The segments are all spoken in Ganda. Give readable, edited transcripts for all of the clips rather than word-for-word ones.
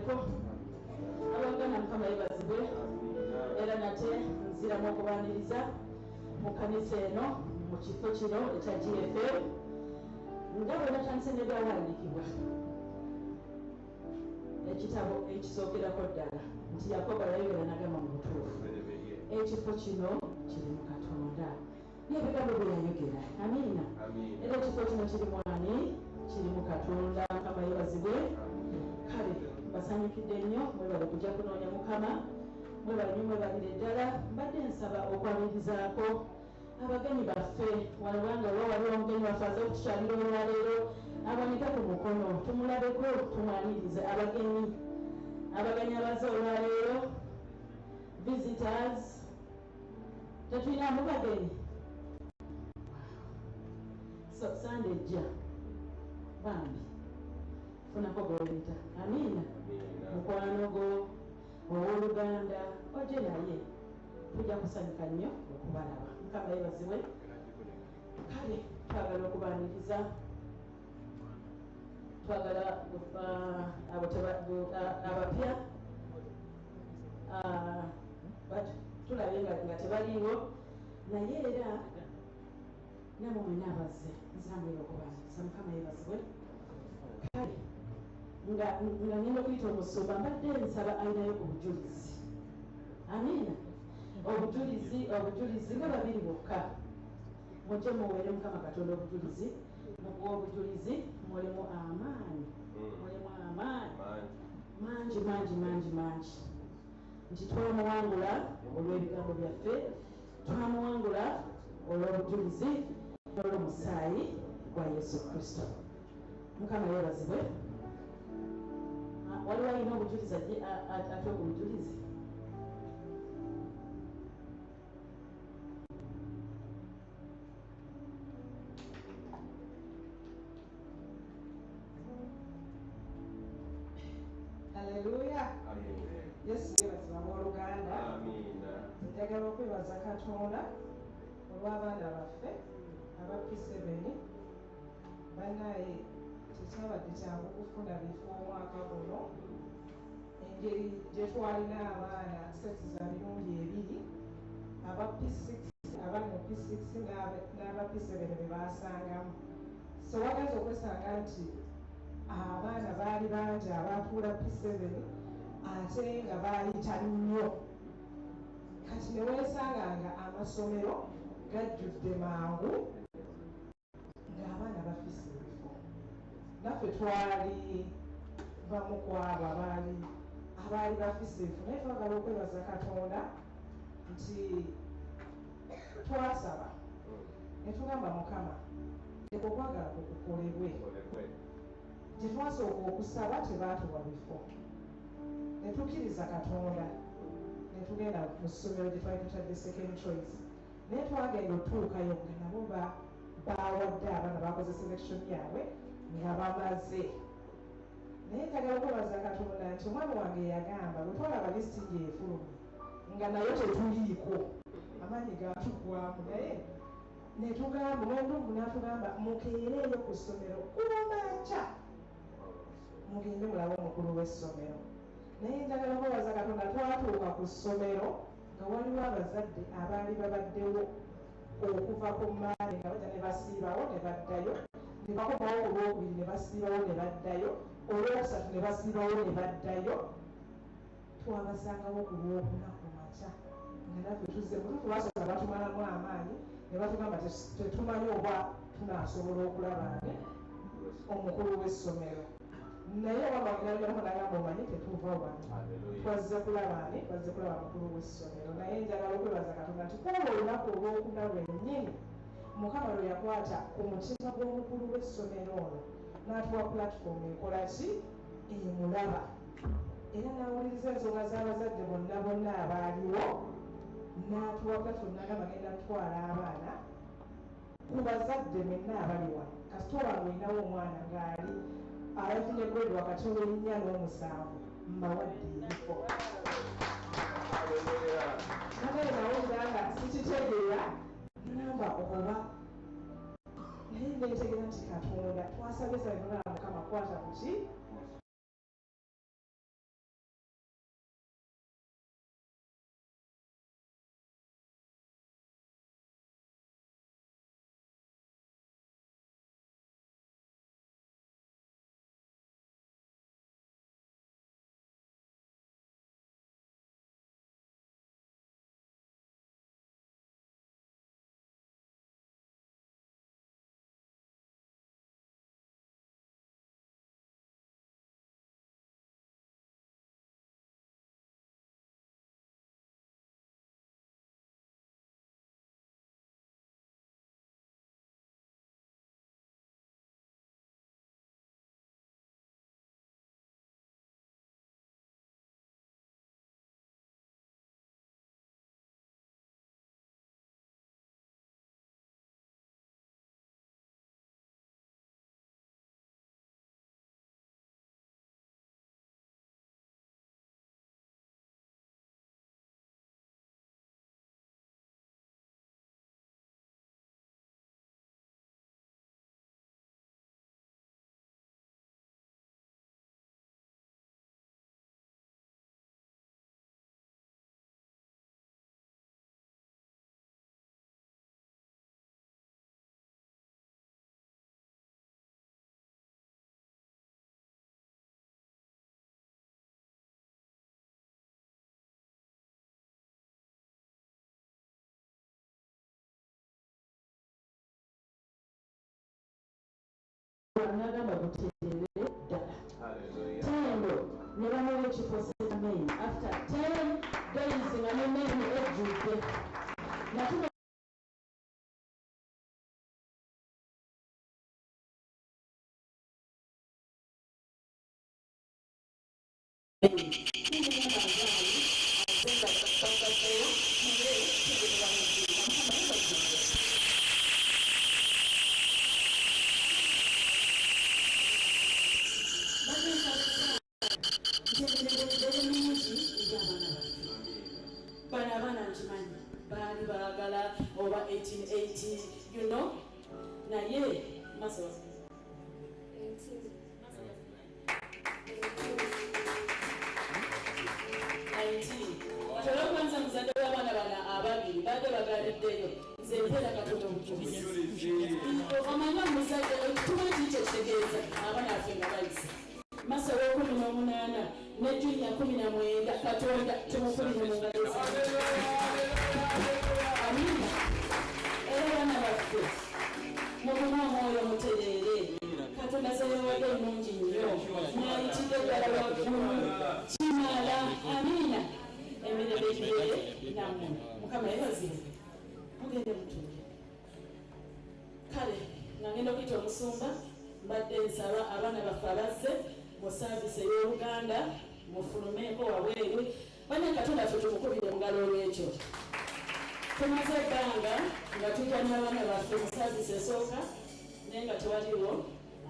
babeereko abagana mukama yebazibwe era nate nziramu okubaniriza mu kanisa eno mu kifo kino ekya GFL nga bwe natandise ne byawandiikibwa ekitabo ekisookerako ddala nti Yakobo yayogera n'agamba mu butuufu ekifo kino kiri mu Katonda n'ebigambo bye yayogera. Amiina. Era ekifo kino kiri mwani kiri mu Katonda. Mukama yebazibwe. Kale basanyukidde nnyo mwebale kujja kunoonya Mukama mwebale nnyo mwebalire ddala. Mbadde nsaba okwanirizaako abagenyi baffe walabanga waliwo omugenyi waffe aze okutukyalira olwaleero abanike ku mukono tumulabeko tumwanirize abagenyi abaze olwaleero visitors tetulinamu bagenyi so sande ejja bambi funako goleta. Amiina. Mukwano gwo ow'Oluganda oje naye tujja kusanyuka nnyo okubalaba. Mukama yebazibwe. Kale twagala okubaniriza twagala abapya tulabe nga tebaliiwo naye era namwe mwena abazze nzamwera okubaniriza. Mukama yebazibwe. Kale nga ngenda okuyita omusumba mbadde nsaba ayinayo obujulizi. Amiina. Obujulizi nga babiri bokka mujje muweere Mukama Katonda obujulizi. Muguwa obujulizi mulimu amaanyi mangi nti twamuwangula olw'ebigambo byaffe, twamuwangula olw'obujulizi n'olw'omusaayi gwa Yesu Kristo. Mukama yebazibwe. Waliwo alina obujulizi ate obujulizi Haleluya. Yesu yebazibwa mu Luganda. Njagala okwebaza Katonda olw'abaana baffe aba P7 bannaye tekyabadde kyangu kufuna bifo omwaka guno. Engeri gye twalina abaana seti za mirundi ebiri aba P6 abali mu P6 n'aba P7 be baasangamu. So wagaza okwesanga nti abaana baali bangi abaatuula P7 ate nga baayita nnyo. Kati ne weesanga nga amasomero gajjudde mangu ng'abaana bafise ebifo. Naffe twali bamu ku abo abaali bafise ebifo naye twagala okwebaza Katonda nti twasaba ne tugamba Mukama leka okwagala kukukolebwe. Gye twasooka okusaba tebaatuwa bifo ne tukkiriza Katonda ne tugenda mu ssomero gye twali tutadde second choice naye twagenda otuukayo nga nabo bawadde abaana bakoze selection yaabwe nga bamaze. Naye njagala okwebaza Katonda nti omwana wange yagamba bwe twalaba lisiti ng'efulumye nga nayo tetuliiko amaanyi gaatugwamu naye ne tugamba omwendumu n'atugamba mukeereeyo ku ssomero kumakya mugende mulabe omukulu w'essomero. Naye njagala kwebaza Katonda twatuuka ku ssomero nga waliwo abazadde abaali babaddewo okuva ku maani nga bajja ne basiibawo ne baddayo ne bakomawo ku lwokubiri ne basiibawo ne baddayo olwokusatu ne basiibawo ne baddayo. Twabasangawo ku lwokuna ku makya nga naffe tuzze mutuufu basobola batumalamu amaanyi ne batugamba tetumanyi oba tunaasobola okulaba omukulu w'essomero. Naye wamagamba omanyi tetuva wano twazze kulaba mukulu w'essomero. Naye njagala okwebaza Katonda nti kuba olunaku olwokuna lwennyini Mukama lwe yakwata ku mutima gw'omukulu w'essomero ono n'atuwa platform ekola ki emulaba era n'awuliriza ensonga z'abazadde bonna abaaliwo n'atuwa platform n'agamba genda kutwala abaana ku bazadde mwenna abali wano. Kasita wange olinawo omwana ng'ali ayafunye grade wakati w'ennya n'omusanvu mbawadde ebifo. Naye nawulira nga sikitegeera namba oba naye neetegera nti Katonda twasabye Mukama kwata ku ki n'agamba butereere ddala tendo ne bamuwa ekifo semain after 10 days nga ne meni ejjudde natuma baali baagala oba 1880 you know naye maso kwanza muzadde w'abaana bana ababiri badde bagaliddeyo nze mpera katono omujulizi omanyi omuzadde ekituma kikyo kitegeeza abaana affe nga bayise masa w'18 ne junya 19 katonda tumufulire mu ngalo ze amina era abaana baffe mubuna omwoyo mutereere katonda zeyewadde ennungi nnyo nayitidde ddala waggulu kimala amina emirembe egibere nammwe mukama yebazibu mugende mutunde kale nagenda okuyita omusumba mbadde nsaba abaana baffe abazze mu saavisi ey'oluganda mufulumeeko waweeru bane katonda ffe tumukubire mu ngalo olwekyo tumaze ebbanga nga tujja n'abaana baffe mu saavisi esooka naye nga tewaliwo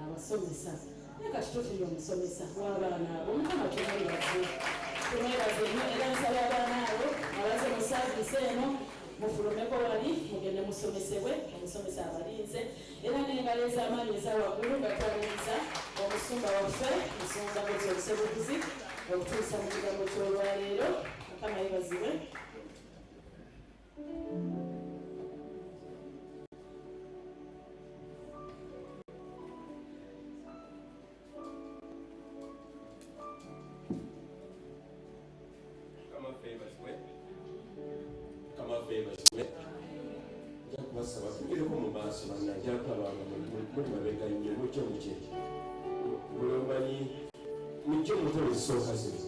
abasomesa naye kati tufunye omusomesa w'abaana abo mukama tumwebaze nnyo era nsaba abaana abo abaze mu saavisi eno mufulumeko wali mugende musomesebwe omusomesa abalinze era n'engalo ez'amaanyi ezawaggulu nga twaliriza omusumba waffe musumba Godson Sebuguzi okutuusa mu kigambo ky'olwaleero mukama yebazibwe Mucho muto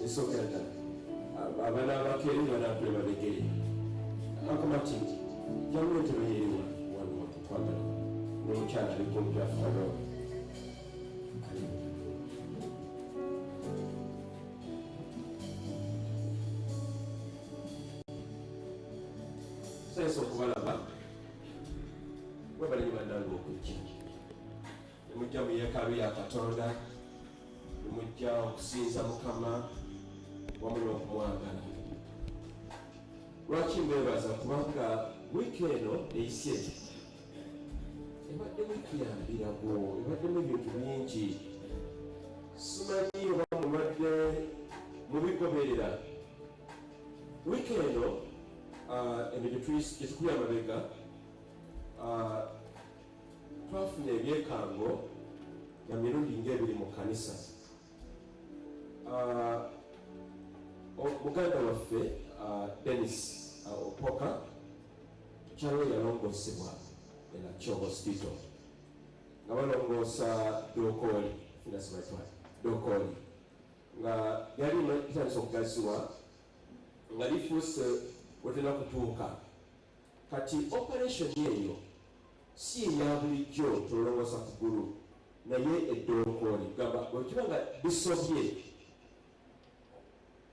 esooka ddala abaana abakeeri banaakule babegere akamati jamu entebe yeeriwa wano twagala n'omukyala aliko omutafano sayesa okubalaba webalenyi bannanga okujja nemujja mu yeekaalu ya Katonda mujja okusinza Mukama wamu n'okumwagala. Lwaki mbeebaza kubanga wiiki eno eyise ebadde wiiki ya mbirago ebaddemu ebintu bingi simanyi oba mubadde mubigoberera wiiki eno eno gyetukuli amabega twafuna ebyekango nga mirundi ng'ebiri mu kanisa. Muganda waffe Dennis Opoka tukyalo yalongoosebwa Elacho Hospital nga balongoosa Dokoli Dokoli nga yali litandise okugazibwa nga lifuuse wetera kutuuka kati operation eyo si eya bulijjo tolongoosa kugulu naye eddokoli gamba bwekiba nga bisobye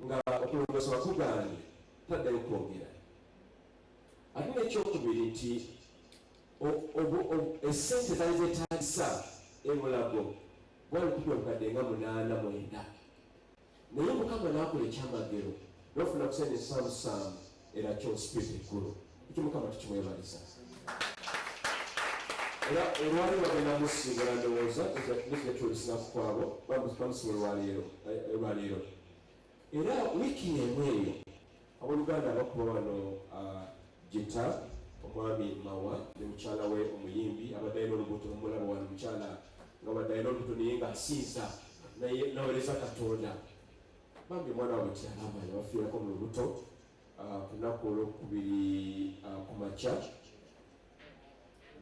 nga okulongoosa bakugaanye taddayo kwogera ate n'ekyokubiri nti essente zali zetagisa emulago gwali kutwa obukadde nga 89 naye Mukama n'akola ekyamagero n'ofuna kusente ensamusamu era kyosipiti ekkulu ekyo Mukama tukimwebaliza era olwali bagenda musingula ndowooza nekigatyolisinaku kwabo bamusinga olwaleero era wiiki emu eyo abooluganda abakuba wano Jita omwami Mawa ne mukyala we omuyimbi abaddayo n'olubuto omulaba wano mukyala nga baddayo n'olubuto naye ng'asiiza naweereza Katonda bambi omwana wabwe tyalamaanya bafiirako mu lubuto ku lunaku olwokubiri ku makya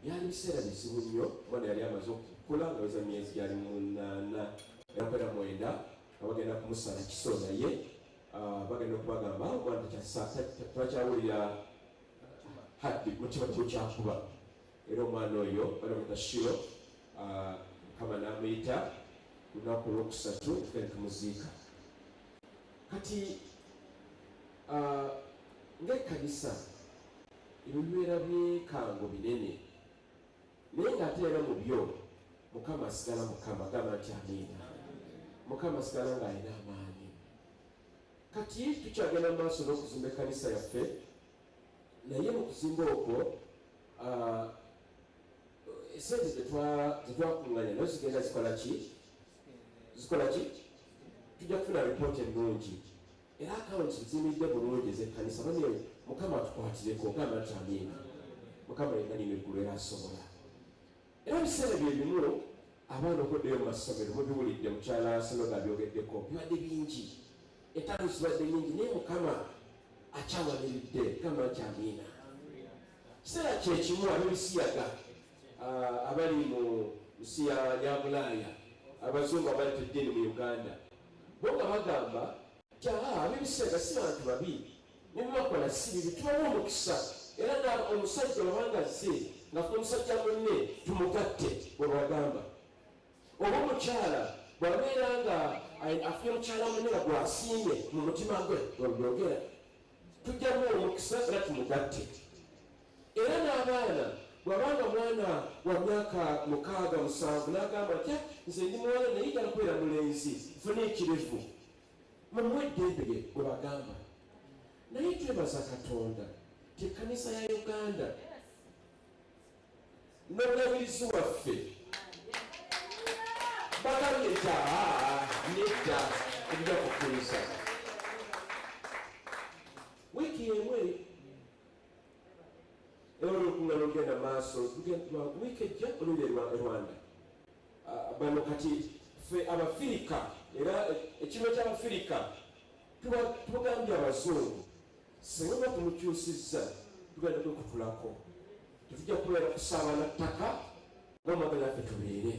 byali biseera bizibu nnyo omwana yali amaze kula nga weza myezi gyali 8 erakwera 9 abagenda kumusala kiso naye bagenda okubagamba omwana twakyawulira haddi mutima tukyakuba era omwana oyo balamuta Shiro Mukama n'amuyita lunaku olwokusatu tugenda tumuziika kati ng'ekkanisa ebibeera byekango binene naye ng'ate era mu byo Mukama asigala Mukama agamba nti amiina Mukama asigala ng'alina amaanyi kati tukyagenda mu maaso n'okuzimba ekkanisa yaffe naye mu kuzimba okwo esente zetwakuŋŋanya nayo zigenda zikola ki tujja kufuna ripooti ennungi era akawunti zimidde bulungi ez'ekkanisa bane Mukama atukwatireko ogamba nti amiina Mukama yenna nino eggulu era asobola era ebiseera bye bimu abaana okoddeyo mu masomero mubiwulidde mukyala Senoga abyogeddeko bibadde bingi entaano zibadde nyingi naye Mukama akyawaniridde gamba nti amiina kiseera kyekimu ab'ebisiyaga abali mu nsi ya Bulaaya abazungu abaleta eddiini mu Uganda bo nga bagamba nti ab'ebisiyaga si bantu babi nebibakola si bibi tubawa omukisa era omusajja obanga azze ngafuna omusajja munne tumugatte bwebagamba oba omukyala bwabeera nga afuna omukyala munne nga gwasiimye mu mutima gwe bwebyogera tujjamu omukisa era tumugatte era n'abaana bwabanga mwana wa myaka 6-7 n'agamba nti nze ndi mwana naye ijala kubeera mulenzi funa ekirevu mumuwe eddembe lye bwe bagamba naye twebaza Katonda ti ekkanisa ya Uganda n'omulabirizi waffe bagambye nti nedda ebijja kukkiriza wiiki yemu era olukuŋŋaana olugenda maaso wiiki ejja oluli e Rwanda bano kati ffe Abafirika era ekibiina ky'Abafirika tubagambye abazungu singa tumukyusizza tugenda kwekutulako tetujja kubeera kusaabana ttaka ng'omwagala ffe tubeere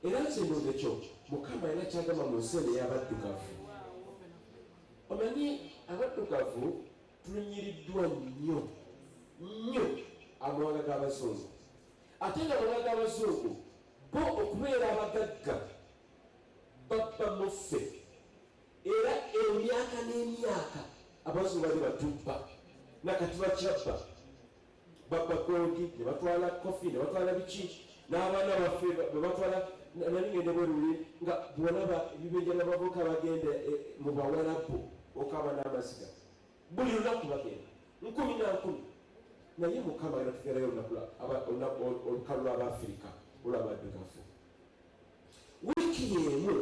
era nze ndonda ekyo Mukama era kyagamba mu nsi ey'abaddugavu omanyi abaddugavu tulunyiriddwa nnyo amawanga g'abazungu ate nga amawanga g'abazungu bo okubeera abagagga babba mu ffe era emyaka n'emyaka abazungu bali batubba nakati bakyabba babba gondi ne batwala kofi ne batwala biki n'abaana baffe bwe batwala nalingende bweruli nga bwolaba ebibenja n'abavubuka bagenda mu bawalabu okaba n'amaziga buli lunaku bagenda 10 naye Mukama era tugerayo olukalu lw'Abafirika olw'abaddugavu wiiki y'emu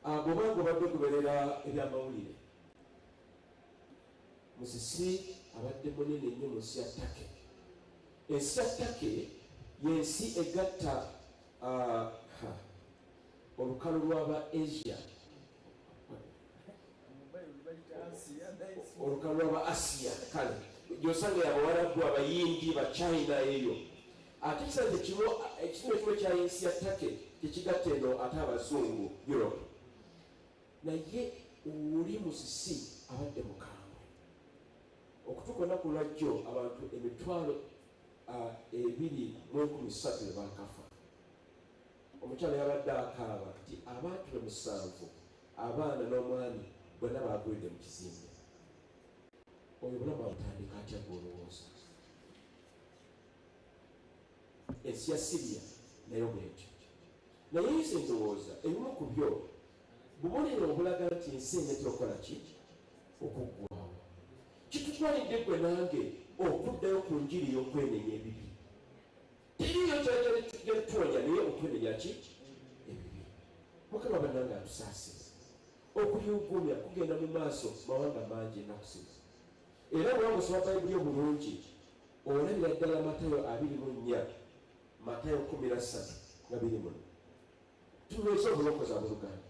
bw'obanga obadde okuberera ebyamawulire musisi abadde munene nnyo mu nsi ya Turkey ensi ya Turkey y'ensi egatta olukalu lw'aba Asia olukalu lw'aba Asia kale gyosanga abawarabu abayindi bachina eyo ate ekisanze ekimu kya ensi ya Turkey tekigatta eno ate abazungu Europe naye oli musisi abadde mukambwe okutuuka olunaku lwajjo abantu 2,013 bakafa omukyala yabadde akaaba nti abantu 7 abaana n'omwami bonna bagwidde mu kizimbe oyo bulamu abutandika atya gwolowooza ensi ya Syria nayo bwetyo naye nze ndowooza ebimu ku byo bubonero obulaga nti ensi enetera okukola ki okuggwawo kitutwalidde gwe nange okuddayo ku njiri y'okwenenya ebibi teriyo kyatuwonya naye okwenenya ki ebibi Mukama bannange atusaasiza okuyugumya kugenda mu maaso mawanga mangi ennaku zino era bwanga osoma Bayibuli obulungi olabira ddala Matayo 24 Matayo 13:24 tuweesa obulokozi ab'Oluganda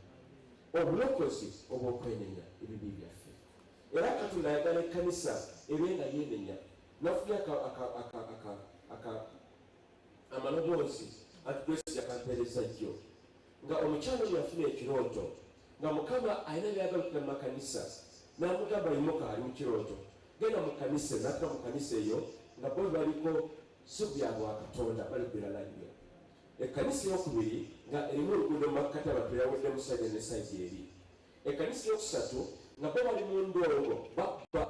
obulokozi obw'okwenenya ebibi byaffe era Katonda ayagala ekkanisa ebe nga yeenenya nafunye amaloboozi anti Grace yakampereza jjo nga omukyala oyo yafuna ekirooto nga Mukama alina byagala okuga mu makanisa n'amugamba yimuka ali mu kirooto genda mu kanisa n'atuka mu kanisa eyo nga bo baliko subyabwe wa Katonda bali kwiralanya ekkanisa eyokubiri nga erimu oluguudo mu makkati abantu yawedde musajja ne sayidi eri ekkanisa eyokusatu nga bo bali mu ndongo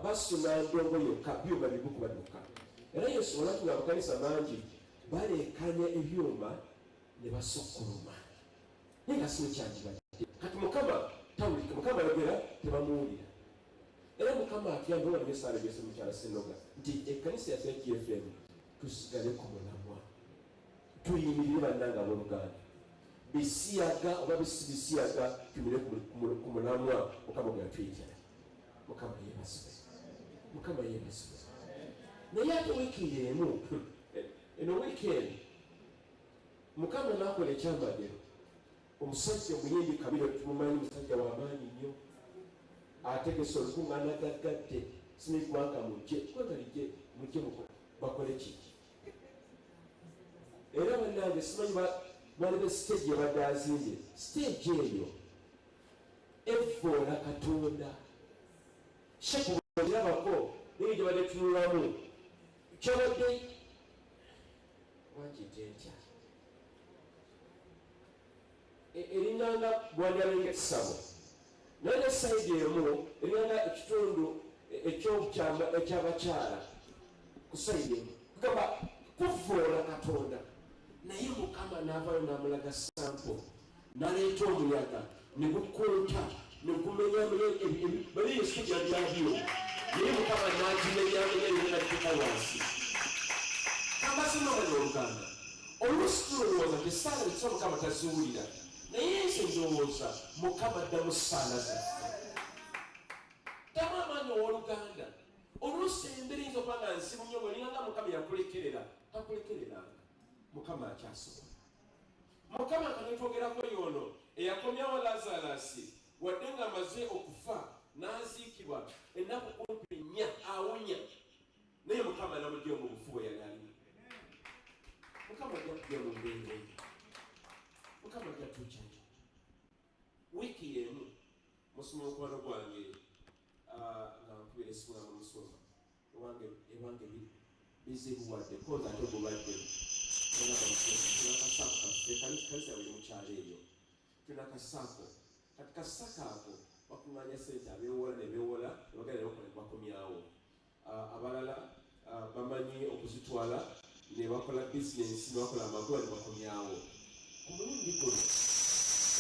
basuna ndongo yokka byuma bigukubaduka era Yesu olwatu nga amakanisa mangi baleekanya ebyuma ne basukkuluma naye nga siwe kyagibadde kati Mukama tawulika Mukama ayogera tebamuwulira era Mukama atuyambe wali esaala gyese mukyala Senoga nti ekkanisa yaffe GFM tusigale ku mulamwa tuyimirire bannanga abooluganda bisiyaga oba bisiyaga tumire ku mulamwa Mukama gwe yatuyitira Mukama yeebazibwe Mukama yeebazibwe naye ate wiiki emu eno wiikendi Mukama n'akola ekyambagiro omusajja omuyimbi Kabiro tumumanyi musajja w'amaanyi nnyo ategese olukuŋŋaana gaggadde simanyi kubanga mujje kwagalijje mujje bakole ki era bannange simanyi balibe siteegi yabadde azimbye siteegi eyo evvoola Katonda shekubirabako naye gye badde tunulamu kyabadde wagite ntya eringanga bwandyalenga ekisabo naye ne sayidi emu eringanga ekitundu ekyabakyala ku sayidi emu kugamba kuvvoola Katonda naye Mukama n'avaayo n'amulaga sampo n'aleeta omuyaga ne gukunta ne gumenyamuye bali esijja lyabyo naye Mukama n'agimenyamenya nenatuuka wansi kambasima bali Oluganda oluusi tulowooza nti essaala ekisa Mukama taziwulira naye nze ndowooza Mukama adda mu ssaala zaffe tamu amaanyi ow'Oluganda oluusi embera yinza okuba nga nzibu nnyo bwelinganga Mukama yakulekerera takulekereranga Mukama akyasobola Mukama kanetwogerako yono eyakomyawo Lazarasi wadde nga amaze okufa n'aziikibwa ennaku kumpi 4 awunya naye Mukama namugye mu bufu bwe yali alimu Mukama ajja kujja mu mbeera Mukama ajja tukyaki wiiki emu musoma omukwano gwange nga nkubira esimu nga musoma ewange bizibuwadde koza ate obubadde kanisa buli mukyalo eyo tulina kasaako kati kasaka ako bakuŋŋaanya sente abeewola ne beewola ne bagenda bakomyawo abalala bamanyi okuzitwala ne bakola bizinensi ne bakola amagoba ne bakomyawo ku mulundi guno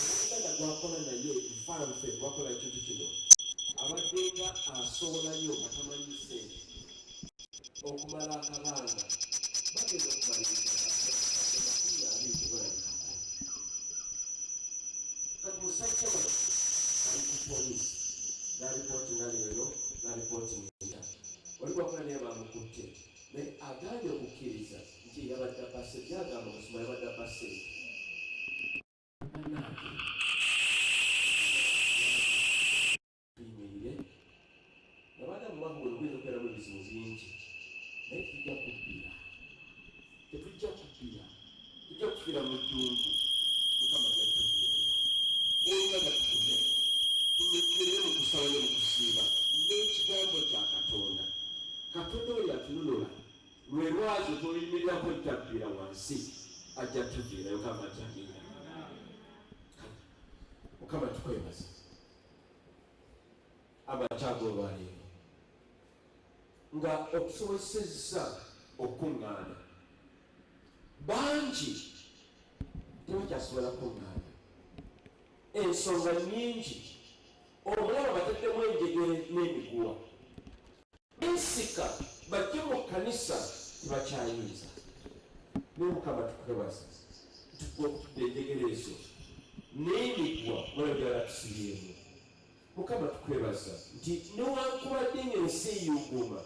omuganda gwakola naye nfanfe gwakola ekintu kino abadde nga asowolayo nga tamanyi sente okumala akabanga bagenda okumaliriza kati musajja wano ali ku polisi n'alipooti nga leero n'alipooti nenda oli gwakola naye bamukutte naye agaanye okukkiriza nti yabadde abase byagamba musoma yabadde abase tuyimirire nabadde mu mwaka guno guyinza okubeeramu ebizibu bingi naye tujja kubbira tetujja kubbira tujja kufiira mu ddungu Mukama gattuviirira oluganda tukume tumerere mu kusaba ne mu kusiiba n'ekigambo kya Katonda Katonda oyo atununula lwe lwazi tuluyimirirako ttabbira wansi ajja tuviirayo kama jamira Mukama tukwebaza amakyago olwaleero nga okusobozesezza okuŋŋaana bangi tebakyasobola kuŋŋaana ensonga nnyingi omulaba bataddemu enjegere n'emiguwa ensika bajje mu kkanisa tebakyayinza naye Mukama tukwebaza tukutudde enjegere ezo n'emiguwa mulabirala tusibyemu Mukama tukwebaza nti newankubadde ng'ensi eyuguma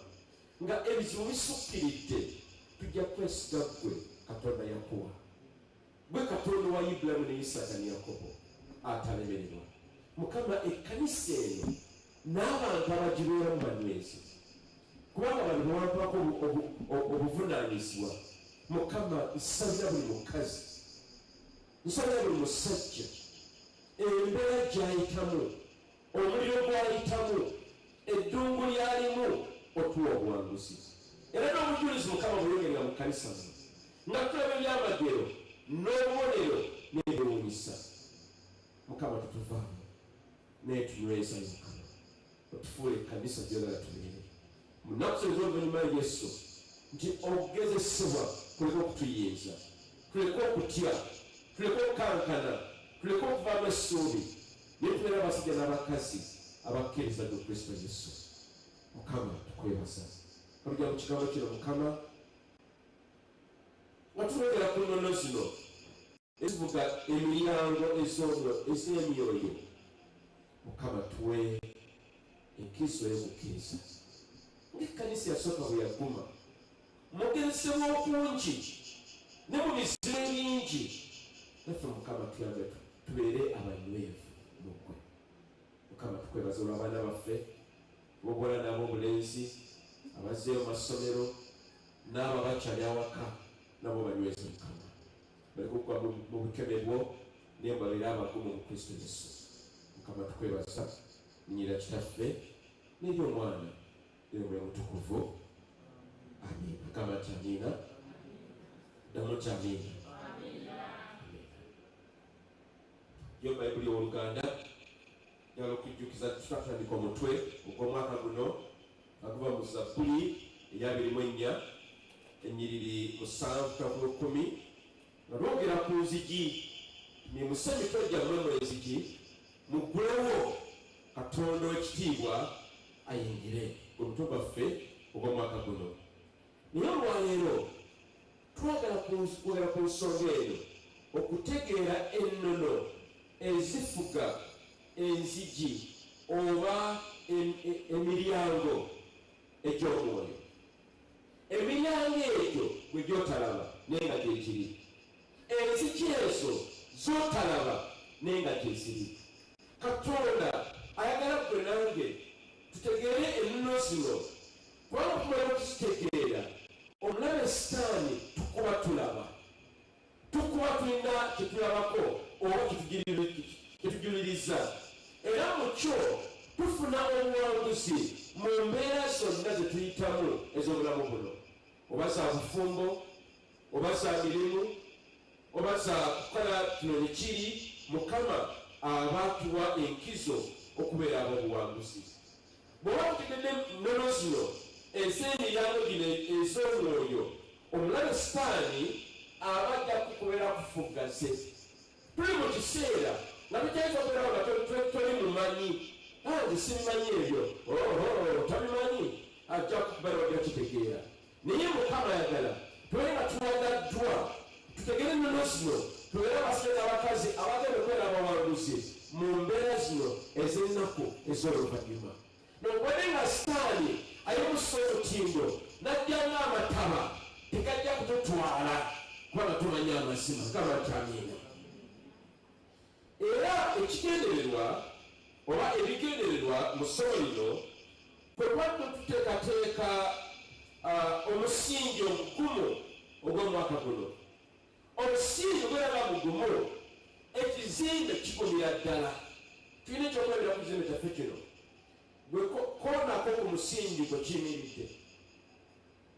nga ebizibu bisukkiridde tujja kwesiga ggwe Katonda yakuwa gwe Katonda wa Ibulayimu ne Isaaka ne Yakobo atalemererwa Mukama ekkanisa eno n'abantu abagibeeramu banywezi kubanga bano bawantwako obuvunaanyizibwa Mukama nsabira buli mukazi nsonga buli musajja embeera gy'ayitamu, omuliro gw'ayitamu, eddungu lyalimu otuwa obuwanguzi. Era n'obujulizi Mukama buyongerera mu kkanisa nga tulaba ebyamagero n'obubonero n'ebyewuunyisa. Mukama tutuvaamu naye tunyweza Mukama otufuule ekkanisa gy'oyagala tubeere. Mu nnaku zino ez'oluvannyuma Yesu nti okugezesebwa kuleke okutuyinza, tuleke okutya, tuleke okukankana, tuleke okuvaamu essuubi, naye tubeera abasajja n'abakazi abakkiriza mu Kristo Yesu. Mukama tukwebaza. Kalujja mu kigambo kino Mukama watulengera ku nnono zino ezivuga emiryango ez'emyoyo. Mukama tuwe enkizo y'okukkiriza ng'ekkanisa yasooka bwe yaguma, mugezesebwa okungi ne mu miziro emingi. Naffe Mukama tuyambe tubeere abanywevu mu ggwe. Mukama tukwebaza olw'abaana baffe b'obuwala n'ab'obulenzi abazzeeyo mu masomero n'abo abakyali awaka, nabo banyweze Mukama baleke okugwa mu bukeme bwo naye babeere abagumu mu Kristo Yesu. Mukama tukwebaza nnyira kitaffe n'eri omwana era omwoyo mutukuvu. Amiina. Mukama ati amiina. Ddamu ti amiina. Yo Bayibuli y'Oluganda njagala okujjukiza tutatandika omutwe ogw'omwaka guno aguva mu Zabbuli eya 24 ennyiriri 7:10 nga lwogera ku nzigi. Mimuse emitwe gyammwe mu enzigi, muggulewo Katonda w'ekitiibwa ayingire. Omutwe gwaffe ogw'omwaka guno. Naye olwaleero twagala kwogera ku nsonga eno, okutegeera ennono, ezifuga, enzigi oba emiryango egy'omwoyo. Emiryango egyo gwe gy'otalaba naye nga gyekiri, enzigi ezo z'otalaba naye nga gyeziri. Katonda ayagala ggwe nange tutegeere ennono zino, kubanga tumala okuzitegeera omulabe Sitaani tukuba tulaba, tukuba tulina kyetulabako oba kyetujuliriza, era mu kyo tufuna obuwanguzi mu mbeera zonna ze tuyitamu ez'obulamu buno, oba za bufumbo, oba za mirimu, oba za kukola kino ne kiri. Mukama aba atuwa enkizo okubeera ab'obuwanguzi. Bw'oba tutegedde nnono zino ez'emiryango gino ez'omwoyo, omulabe Sitaani aba ajja kukubeera kufugaze. Tuli mu kiseera nga tukyayinza okubeerawo nga toli mumanyi, nze simanyi ebyo, tabimanyi, ajja kukubeera wajja kitegeera. Naye Mukama ayagala tubeere nga tuwagaddwa, tutegere ennono zino, tubeere abasajja n'abakazi abagenda okubeera abawanguzi mu mbeera zino ez'ennaku ez'oluvannyuma. Nobwere nga Sitaani ayimusa omutindo n'ajja ng'amataba, tegajja kututwala kubanga tumanyi amazima. Mukama ati amiina. Era ekigendererwa oba ebigendererwa mu ssomo lino kwe twadde tuteekateeka omusingi omugumu ogw'omwaka guno. Omusingi gweraga mugumu, ekizimbe kigumira ddala. Tulina ekyokulabira ku kizimbe kyaffe kino, bwe koonako ku musingi gwe kiyimiridde.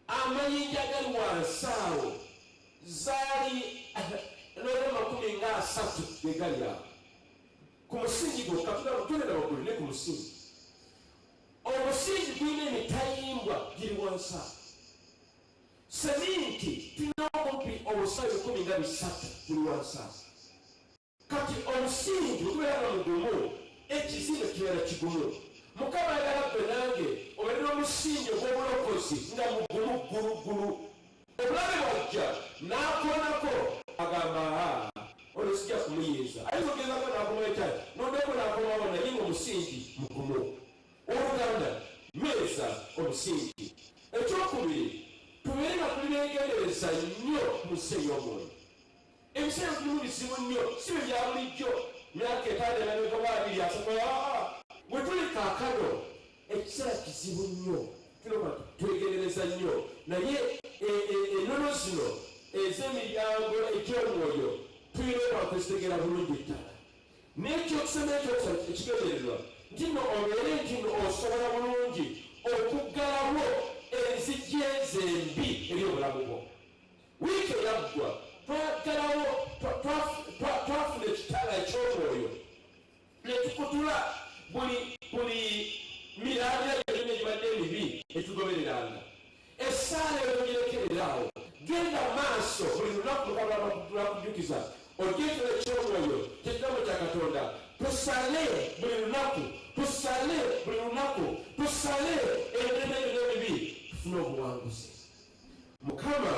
Amayinja agali wansi awo zaali n'amakumi 30 ge gali awo ku musingi gwokka. Tugenda waggulu ne ku musingi. Omusingi gulina emitayimbwa giri wansi awo. Seminti tulina okumpi obusawo 13 guli wansi awo. Kati omusingi gubeera mugumu, ekizimbe kibeera kigumu. Mukama ayagala ggwe nange obeere n'omusingi ogw'obulokozi nga mugumu ggulugulu. Omulabe wajja n'akoonako agamba ono sijja kumuyinza, ayinza okugezako n'akoma ekyali nondeko n'akomawo naye ng'omusingi mugumu. Oluganda mmeeza omusingi. Ekyokubiri, tubeere nga tuli beegendereza nnyo mu nsi ey'omwoyo. Ebiseera tulimu bizibu nnyo, si bye bya bulijjo. Myaka 5 emabega oba 2 asoma bwe tuli kaakano, ekiseera kizibu nnyo, tulaba twegendereza nnyo. Naye ennono zino ez'emiryango egy'omwoyo tulina okutegeera bulungi ddala n'ekyo okusema ekyo ekigendererwa nti nno obeere nti nno osobola bulungi okuggalawo enzigi ezembi eri obulamu bwo. wiiki eyaggwa twagalawo twafuna ekitala eky'omwoyo ne tukutula buli mirandira gyonna egibadde emibi etugobereranga. Essaala eyogirekereraawo genda maaso buli lunaku lwakujjukiza ogyekiro eky'omwoyo kyekiramu kya Katonda. Tusale buli lunaku, tusale buli lunaku, tusale emirembe gyonna emibi tufune obuwanguzi. Mukama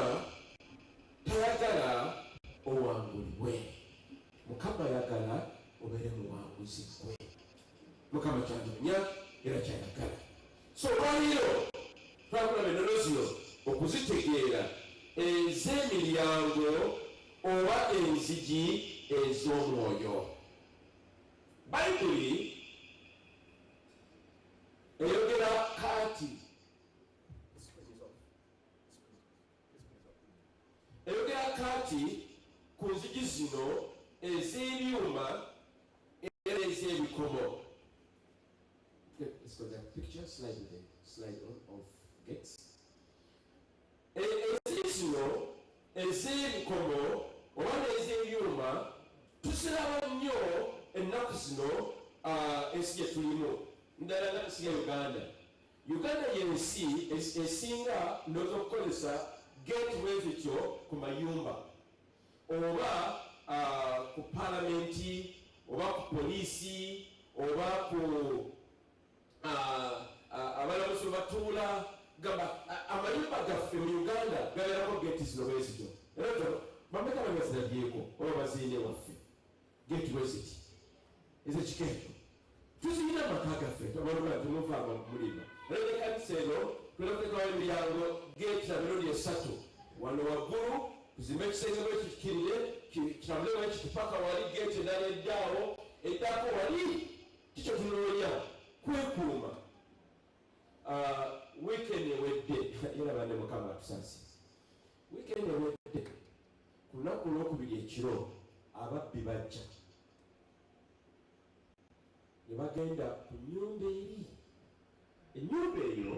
tayagala owangulibwe, Mukama ayagala obeere muwanguzi gwe. Mukama kyanoonya era kyayagala. So olwaleero twakulaba ennono zino okuzitegeera ez'emiryango oba enzigi ez'omwoyo. Bayibuli eyogera kaati ku nzigi zino ez'ebyuma era ez'ebikomo. Let's go to that picture, slide on of gates. Ez'igi zino ez'ebikomo oba n'ez'ebyuma tuziraba nnyo ennaku zino ensi gye tulimu, ndala nga ensi ya Uganda. Uganda y'ensi esinga ndowooza okukozesa gateway zityo ku mayumba oba ku palamenti oba ku poliisi oba ku abalamuzi batuula. Gamba amayumba gaffe mu Uganda gabeerako gate zino bwe zityo. Era bameka bagazirabyeko oba baziine waffe gateway ziti ez'ekikeeto tuziyina amaka gaffe abaluganda temuvaanga muliba. Era n'ekkanisa eno tulina kuteekawo emiryango gate na mirundi 3 wano waggulu tuzimbe ekisenge bwe kikirire kitambule bwe kitupaka wali gate endala eddaawo eddaako wali. Kikyo tunoonya kwekuuma. Weekend ewedde era bande Mukama atusaasiza. Weekend ewedde ku lunaku olwokubiri ekiro ababbi bajja ne bagenda ku nnyumba eri. Ennyumba eyo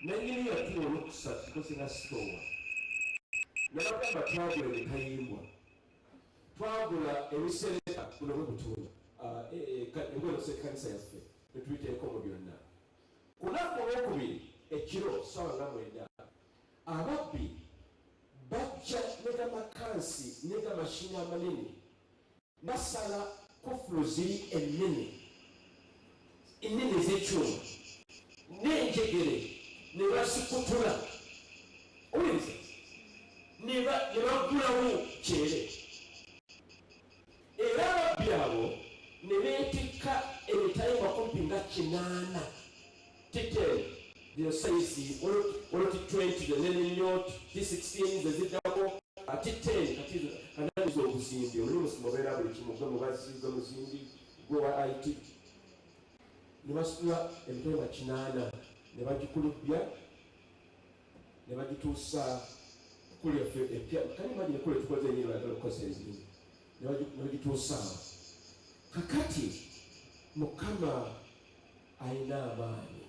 nannyini yatula olwokusatu tukosinga sitowa ne bagamba twagula ebitayimbwa, twagula ebisereka buno bwe butuula ebwenosa ekkanisa yaffe netuyiteeko mu byonna. Ku lunaku olwokubiri ekiro ssaawa nga 9 ababbi bajja ne gamakansi ne gamashini amanene basala kufulu ziri ennene ez'ekyuma n'enjegere ne basikutula owuliriza ne bagulawo kyere. Era ababbi abo ne beetikka ebitayimbwa kumpi nga 8 titeri zino sayisi oloti 20 zenene nnyo T16 zeziddako ati 10 kati kananiza obuzimbi olulimusimu obeera buli kimu gwe mubazi gwe muzimbi gwe wa IT ne basitula ebitayimbwa 8 ne bagikulubya ne bagituusa kuli yaffe epya kani bagire kule tukoze enyini bagala okukosa ezirimu ne bagituusa kakati Mukama ayina amaanyi.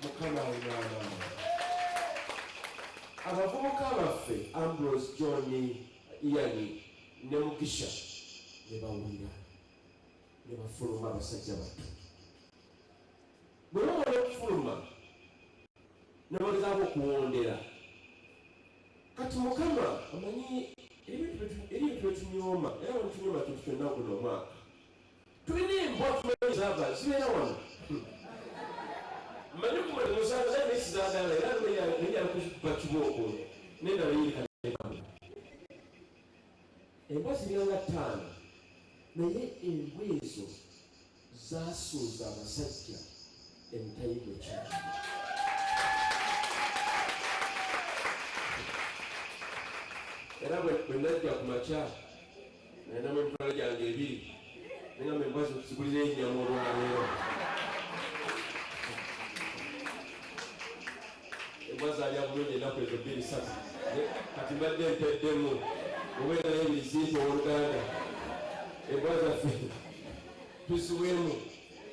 Mukama ayina amaanyi. Abavubuka baffe Ambrose John Iyani ne Mugisha ne bawulira ne bafuluma abasajja bato. Bwe bamala okufuluma ne bagezaako okuwondera. Kati Mukama amanyi ebintu byetunyooma era wetunyooma kintu kyonna guno omwaka. Tulina embwa tumanyi zaava zibeera wano. Mmanyi kumala musango naye naye sizaagala era nejala kuba kibooko nendala yirikalebamu. Embwa ziranga 5 naye embwa ezo zaasuuza abasajja emitayimbwa ekyalo. Era bwe najja ku makya nayinamu emitwalo gyange 2 nengamba embwa zigulira ennyama olwaleero. Embwa zaalya bulungi ennaku ezo 2-3 kati mbadde nteddemu obeera n'ebizimbe oluganda ebwazaffe tusiwemu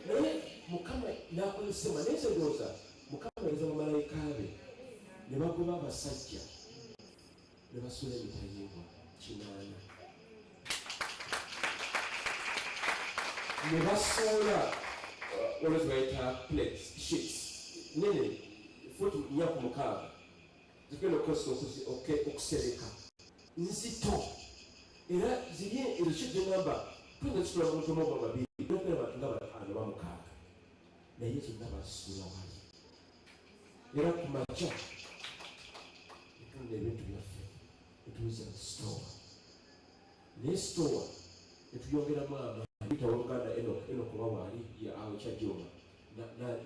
naye mukama nakozesema naye segoosa mukama yeza bamalayika be ne bagoba abasajja ne basula emitayimbwa 8 ne basuula olwezi bayita plates sheets nene futi 4 zigenda okukozesa okusereka nzito era ziri ekyo gyeŋŋamba tuyinza kisula muntu omu oba babiri nokera bantu nga 5 ba 6 naye kyonna basula wali era ku makya etunda ebintu byaffe etuyiza sitowa naye sitowa etuyongeramu amaanyi bitawa Luganda Enono waali awo kyajoma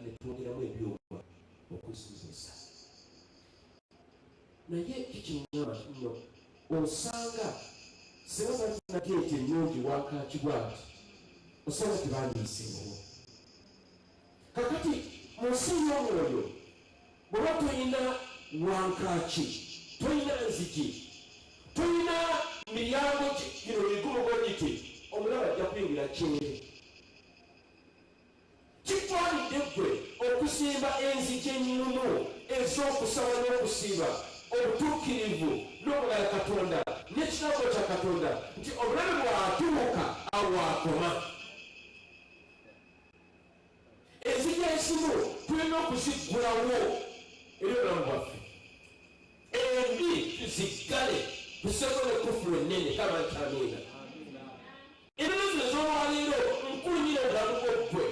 netwongeramu ebyuma okuzizesa naye kikiŋŋamba nno osanga singa batina geeti ennungi wakaki bwati osanga tebandiiseewo kakati mu nsi y'omwoyo bw'oba toyina wankaki toyina nzigi toyina miryango gino migumugonyiti omulaba ajja kuyingira kyere kitwalidde ggwe okusimba enzigi ennyumu ez'okusaba n'okusiiba obutuukirivu n'okugala Katonda n'ekigambo kya Katonda nti obulabe bwatuuka awo akoma. Enzigi ezimu tulina okuziggulawo eri obulamu bwaffe, embi tuziggale tuseko ne kufulu ennene kama nti amiina. Ennono zino ez'olwaleero nkulu nnyo obulamu bw'oggwe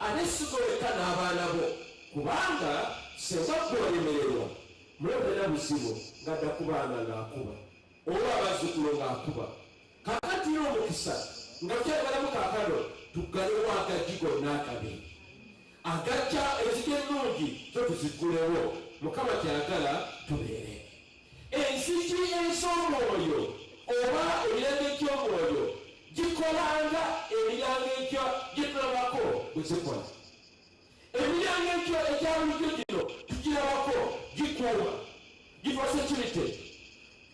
ate sigoleka n'abaana bo, kubanga senga ggwe olemererwa mulabulera buzibu ng'adda ku baana ng'akuba oba abazzukulu ng'akuba. Kaakati n'omukisa nga kyagalamu kaakano tuggalewo agajji gonna akabiri agajja enzigi ennungi zo tuziggulewo. Mukama kyagala tubeere. Enzigi ez'omwoyo oba emiryango egy'omwoyo gikolanga emiryango egyo gitulabako bwe zikola. Emiryango egyo egya bulijjo gino tugirabako gikuuma gifa security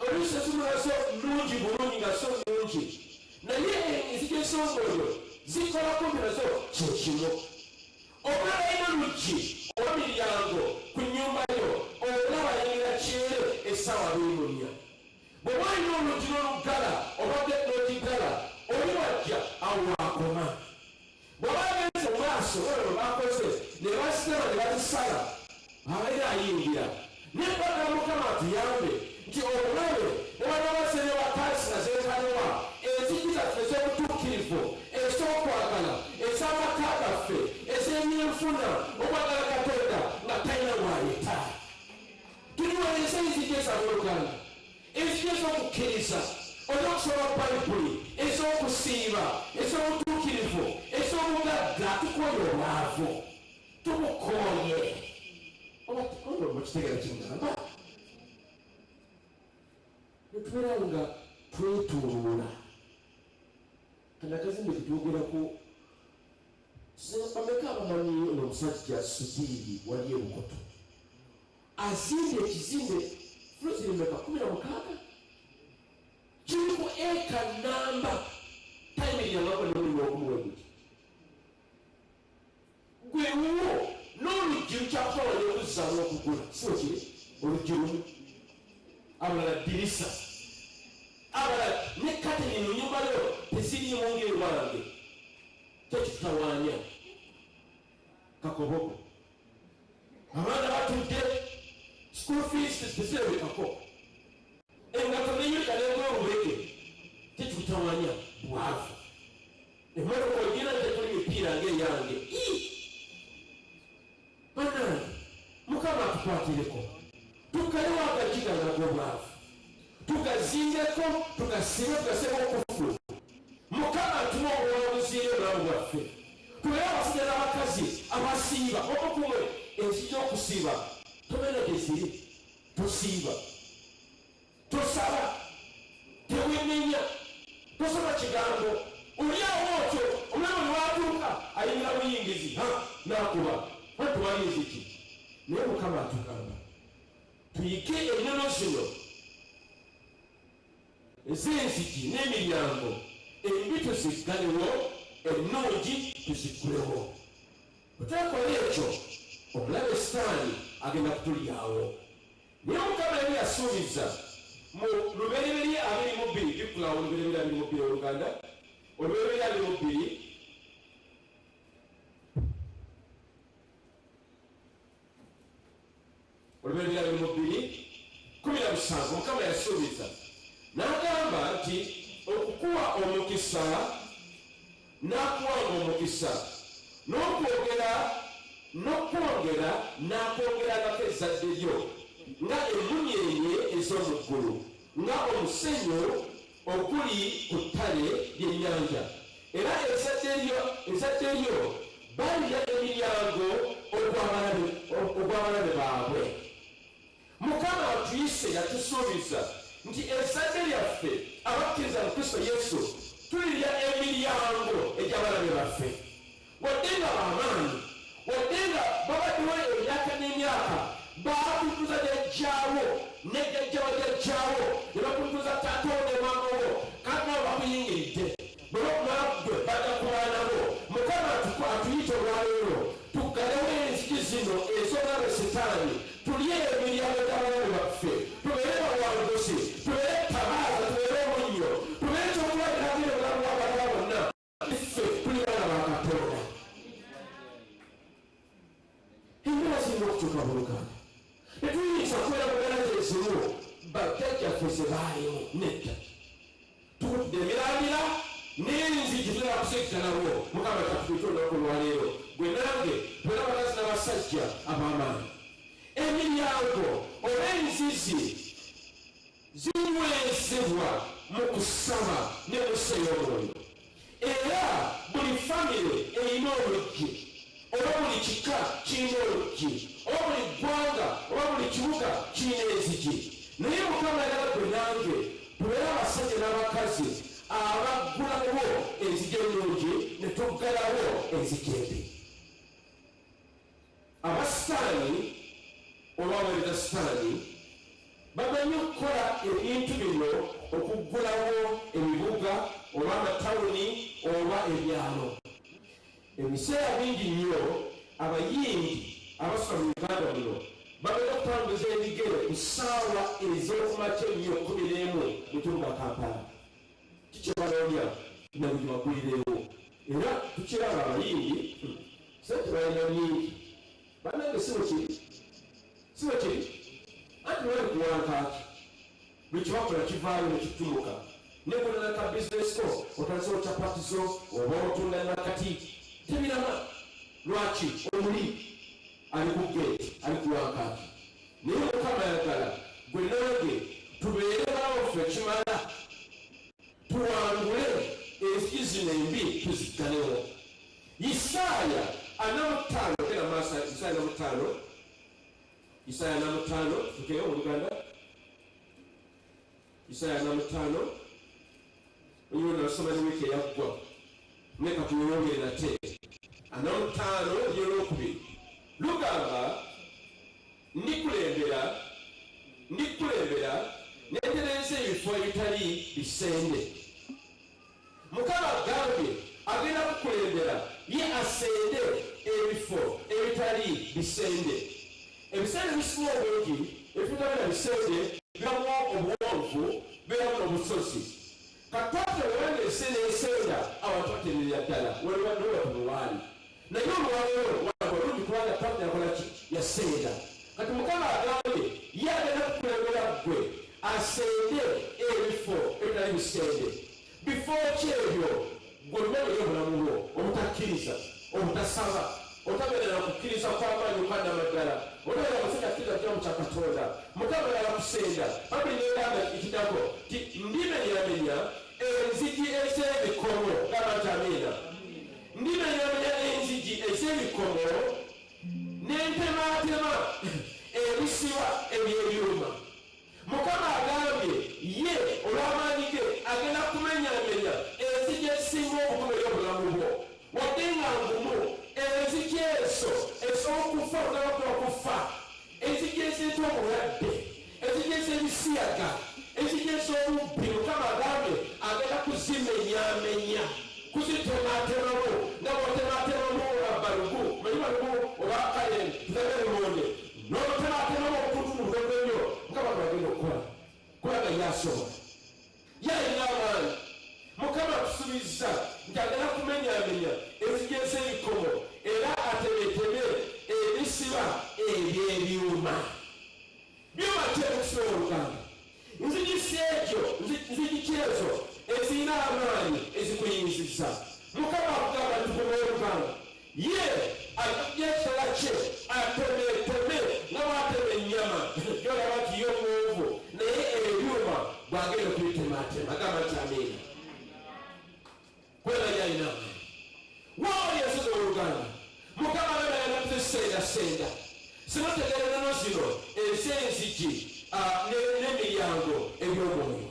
oluusi ezimulaso nnungi bulungi nga so nnungi, naye enzigi ez'omwoyo zikolako nazo kyekimu. Obulaba ina luggi oba miryango ku nnyumba yo olaba yingira kyere essaawa 24. Bwe walina oluggi n'oluggala oba n'ogiggala oli wajja awo akoma. Bwe bagenze mu maaso olwo bakoze ne basitema ne bazisala abaira ayingira nebagala Mukama atuyambe nti obulabe nebanaabase ne bakaasi nga zenkalewa enzigi zaffe ez'obutuukirivu ez'okwagala ez'amaka gaffe ez'emyenfuna okwagala Katonda nga talina wayita. Tuliwaleza enzigi ez'abooluganda, enzigi ez'okukkiriza, ez'okusoma Bayibuli, ez'okusiiba, ez'obutuukirivu, ez'obugagga. Tukoye obwavu, tubukooye. Oba mukitegeera kimugamba netubeera nga twetooloola. Kana akazimbe ketwogerako bameka abamanyi ono omusajja Sudiiri wali ebukoto azimbye ekizimbe fulozi limeka 16 kiriku eka namba tayimiryangaako nemulimu okumuweguti gwewuwo n'oluggi lukyakubawa n'oluzzaamu okugula si okiri oluggi lumu abalala dirisa abalala ne kateni mu nnyumba yo teziriimu ng'ewange kyekitutawaanya kakoboko abaana batudde school fees tezirabikako engato neyulika nengoye obubeke kyekitutawaanya bwavu. Emmotoka ogenda tetuli mipiira ng'eyange banange Mukama atukwatireko tukalewo agajiganga g'obwavu tugazingeko tugasibe tugaseko okufulu. Mukama atuwa obuwanguzi eri obulamu bwaffe. Tubeere abasajja n'abakazi abasiiba okukumwe enzigi okusiiba tobeera gyeziri tosiiba tosaba tewemenya tosaba kigambo oliawo otyo omulamu niwatuuka ayingira buyingizi nakuba atuwali enzigi. Naye Mukama atugamba tuyike ennono zino ez'enzigi n'emiryango embi tuziggalewo ennungi tuziggulewo. Bwetwakola ekyo omulabe sitaani agenda kutulyawo. Naye Mukama yali yasuubiza mu Lubereberye 22 bikkulawo Lubereberye 22 Oluganda Olubereberye 22 Olubereberye 22:17 Mukama yasuubiza n'agamba nti okukuwa omukisa n'akuwanga omukisa n'okwongera n'akwongerangako ezzadde lyo nga emunyenye ez'omu ggulu nga omusenyu oguli ku ttale ly'ennyanja era ezzadde lyo balya emiryango ogw'abalabe baabwe. Mukama atuyise yatusuubiza nti ezzadde lyaffe abakkiriza mu Kristo Yesu tulirya emiryango egy'abalabe baffe. Wadde nga bamaanyi, wadde nga babaddewo emyaka n'emyaka baakutuza jjajjaawo ne jjajjabajjajjaawo ne bakutuza taata wo ne maama wo kandi nabo bakuyingiridde bwe bakumala ggwe bajja kubaanabo. Mukama atuyita olwaleero tuggalewo enzigi zino ez'omulabe sitaani tulye emiryango gy'abalabe baffe tubeere bawanguzi tubeere tabaaza tubeere omunnyo tubeere kyokulabirako obulamu bw'abalala bonna ffe tuli baana ba Katonda. Embeera zirina okutuuka mu Luganda. Tetuyinza kubeera mu mbeera ezimu bajjajjaffe ze baalimu nedda. Tukutudde emirandira n'enzigi tulina kuseggalawo. Mukama katuyite olunaku olwaleero gwe nange tubeera abakazi n'abasajja ab'amaanyi. Emiryango oba enzizi zinywezebwa mu kusaba ne musa y'omwoyo. Era buli famire erina oluggi oba buli kika kirina oluggi oba buli ggwanga oba buli kibuga kirina enzigi. Naye Mukama ayagala gwe nange tubeere abasajja n'abakazi abaggulawo enzigi ennungi ne tuggalawo enzigi embi. Abasitaani oba abaweereza sitaani bamanyi okukola ebintu bino okuggulawo ebibuga oba amatawuni oba ebyalo. Ebiseera bingi nnyo abayimbi abasula mu Uganda muno bagenda okutambuza ebigere ku ssaawa ez'okumakya ennyo 11 mu kibuga Kampala. Kikyebanoonya nabwe gyebagulirewo era tukiraba abayimbi sente balina nnyingi bannange si bwe kiri anti bali kuwankaaki buli kibakola kivaayo ne kitumuka nekolera ka bizinesi ko otandisa chapati zo oba otunda nakati tebirama. Lwaki? Omuli ali ku geeti ali kuwankaaki. Naye Mukama ayagala gwe nange tubeere bawaffe ekimala tuwangule enzigi zino embi tuziggalewo. Isaaya 45 genda maaso Isaaya 45 tukeyo mu Luganda. Isaaya 45 onyiwe nasoma ne wiiki eyaggwa neka tuyongere nate 45 y'olwokubiri lugamba ndikulembera netereeza ebifo ebitali bisende. Mukama agambye agenda kukulembera ye asende ebifo ebitali bisende. Ebisende bisinga obungi ebitali bisende bibamu obuwanvu bibamu obusozi. Katonda wewandeese n'ensenda abantu batemerera ddala waliwandiwatumuwaali naye olwaleero walungi kubanga Katonda yakola ki? Yasenda. Kati Mukama agambye ye agenda kukulembera ggwe asende ebifo ebitali bisende. Bifo ki ebyo? Gwe olumenya obulamu bwo obutakkiriza obutasaba otabeerera kukkiriza kw'amaanyi okw'annamaddala otabeera musajja akkiriza kiramu kya Katonda. Mukama yakusenda Babuli n'egamba ekitako ti ndimenyamenya enzigi ez'ebikomo gamba amiina. Ndimenyamenya enzigi ez'ebikomo n'entematema ebisiba eby'ebyuma. Mukama agambye ye olw'amaanyi ge agenda kumenyamenya enzigi ezisinga obukulu ey'obulamu bwo wadde nga ngumu. Enzigi ezo ez'okufa otabakula kufa, enzigi ez'obulwadde, enzigi ez'ebisiyaga, enzigi ez'obubbi. Mukama agambye kuzimenya kuzitematemamu nabotematemamu balugu manyi balugu oba kale tuzabere monde n'otematemamu obutuntu mu bulogo nnyo nga bantu bagenda okukola kubanga yasobola yalina amaanyi mukama tusuubiza nti agenda kumenyaamenya enzigi ez'ebikomo era atemeteme ebisiba eby'ebyuma byuma ki ebikusiba oluganda nzigi si ekyo nzigi kyezo ezirina amaanyi ezikuyinziza mukama akugamba nti kuba oluganda ye ajja ekitala kye atemeteme nga bwatema ennyama gyolaba nti yo mwovu naye ebyuma bwagenda okubitematema agamba nti amiina kwera yalina waali yasoza oluganda mukama agenda tuzisendasenga sinategeera nano zino ez'enzigi n'emiryango eby'omwoyo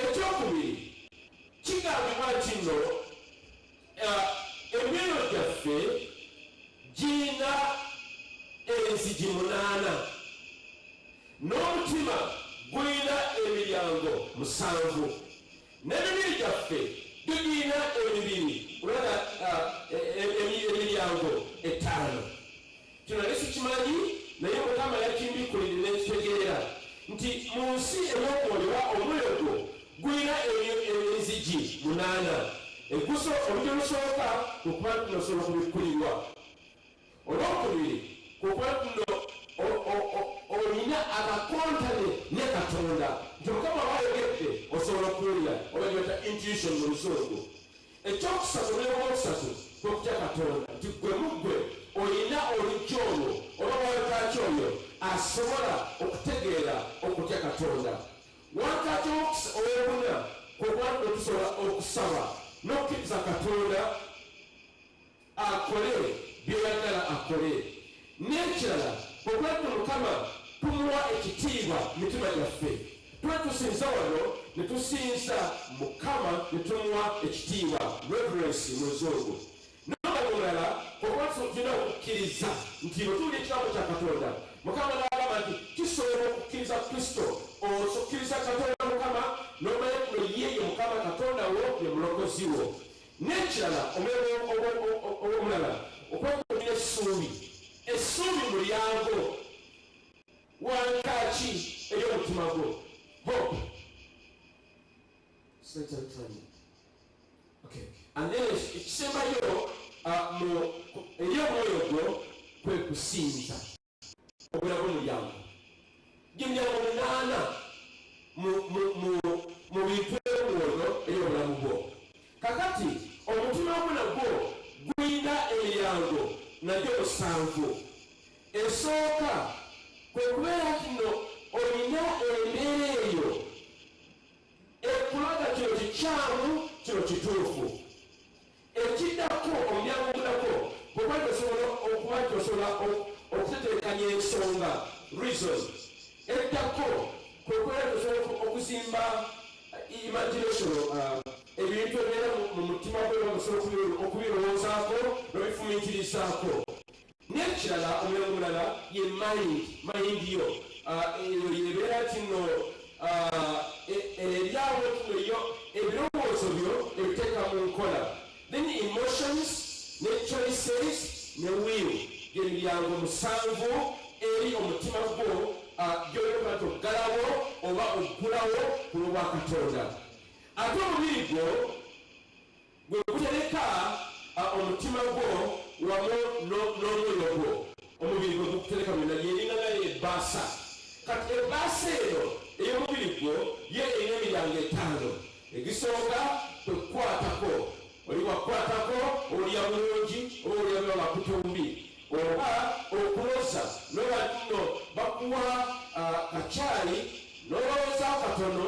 ekyokubiri kigambibwa nti nno emyoyo gyaffe girina enzigi 8 n'omutima gulina emiryango 7 n'emibiri gyaffe tugirina emiryango 5 kino nesi kimanyi naye mukama yakimbikulire nekitegeera nti mu nsi ey'omwoyo omwoyo gwo gulina enzigi 8 olugero lusooka okuba tuno osobola kubikkulirwa olwokubiri kukuba tuno olina akakontane ne katonda nti mukama wayogedde osobola okuwulira oba gyota intuition mu luzungu ekyokusatu olw'okusatu kwekutya katonda nti gwe muggwe olina olujja olwo oba wayokaki oyo asobola okutegeera okutya katonda wakati ow'obuna kwekuba tuno tusobola okusaba n'okukkiriza katonda akole byeyagala akole n'ekirala obwedde mukama tumuwa ekitiibwa mitima gyaffe tuba tusinza wano ne tusinza mukama ne tumuwa ekitiibwa reverence mu luzungu n'oba mulala okuba tulina okukkiriza nti bwe tuwulira ekigambo kya katonda mukama n'agamba nti kisobola okukkiriza kristo osokkiriza katonda mukama n'omanya kuno yeeyo mukama katonda wo ye mulokozi wo n'ekirala omulala okwekubira essuubi mulyango wankaki ey'omutima gwo hope ekisembayo ey'omwoyo gwo kwe kusinza obulamu mulyango gyemiryango 8 mu bintu eby'omwoyo ey'obulamu bwo kakati omutima gwo nagwo gulina emiryango nagyo 7 esooka kwe kubeera kino olina embeera eyo ekulaga kino kikyamu kino kituufu ekiddako omulyango ogulako bweba tosobola okuba nti osobola okuteteekanya ensonga reason eddako kwe kubeera tosobola okuzimba imagination ebintu ebibeera mu mutima gwe bamusobola okubirowoozaako n'obifumiitirizaako n'ekirala omulyango omulala ye mind yo eyo yebeera kino eryawo kino yo ebirowoozo byo ebiteeka mu nkola then emotions ne choices ne will gyemiryango 7 eri omutima gwo gyoyoba nti oggalawo oba oggulawo ku lw'obwa katonda ate omubiri gwo gwe gutereka omutima gwo wamu n'omwoyo gwo omubiri gwe gukutereka byonna yeringa nayo ebbaasa kati ebbaasa eyo ey'omubiri gwo ye erina emiryango 5 egisooka kwekukwatako oli wakukwatako olya bulungi oba olya bakutumbi oba okuloza noba nno bakuwa kakyali n'olowoozaho katono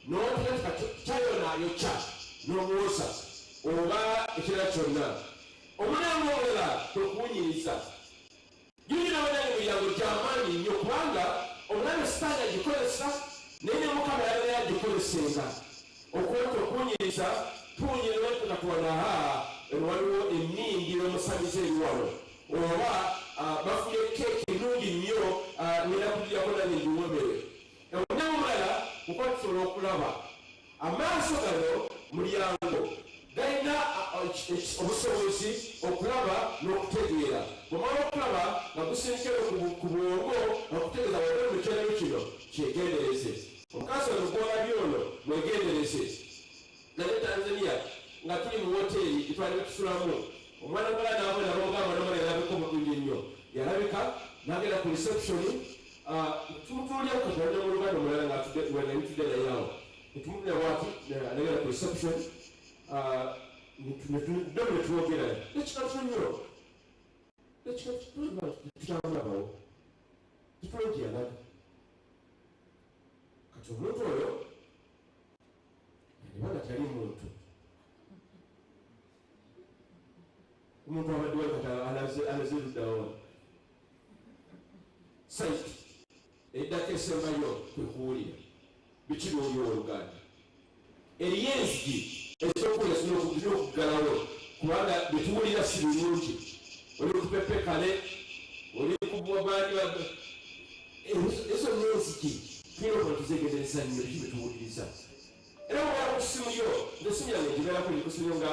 n'otegeka kyayo naayokya n'omuwoza oba ekirala kyonna omulyango olala kwekuwunyiriza yingira abanyange emiryango gy'amaanyi nnyo kubanga omulyango sitaani agikozesa naye ne mukama yalala yagikolesenga okweta okuwunyiriza tuwunyirira tukatwala waliwo ennindi y'omusamiza eriwano oba bafuye keeki ennungi nnyo nerakudirako nange ndiwomere omulyango omulala kuba tusobola okulaba amaaso gano mulyango obusobozi okulaba n'okutegeera. Bw'omala okulaba nga gusinkira ku bwongo okutegeeza wabula mu kyerero kino kyegendereze. Omukazi ono gw'olabye ono mwegendereze. Naye Tanzania nga tuli mu woteeri gyetwali tusulamu, omwana muwala n'abona abogamba n'omwana yalabika obulungi ennyo. Yalabika n'agenda ku reception, tumutuulya ku katonda mu Luganda omulala ng'atudde naye awo. Netumulira bw'ati n'agenda ku reception, netwogera ekikatu nnyo tutamulabawo tutulonti yalaga kati omuntu oyo yandibanga tali muntu omuntu abadde wali kati alaze luddawo saiti eddako esembayo kwekuwulira bikiri oli Oluganda eriyo enzigi ekyokulya sina okuggalawo kubanga betuwulira si birungi. Oli kupepe kale oli kubwabani ezo n'enzigi tulina okuba tuzegendereza nnyo biki betuwuliriza. Era bw'oba ku ssimu yo ng'essimu yange gibeerako ndikusimu nga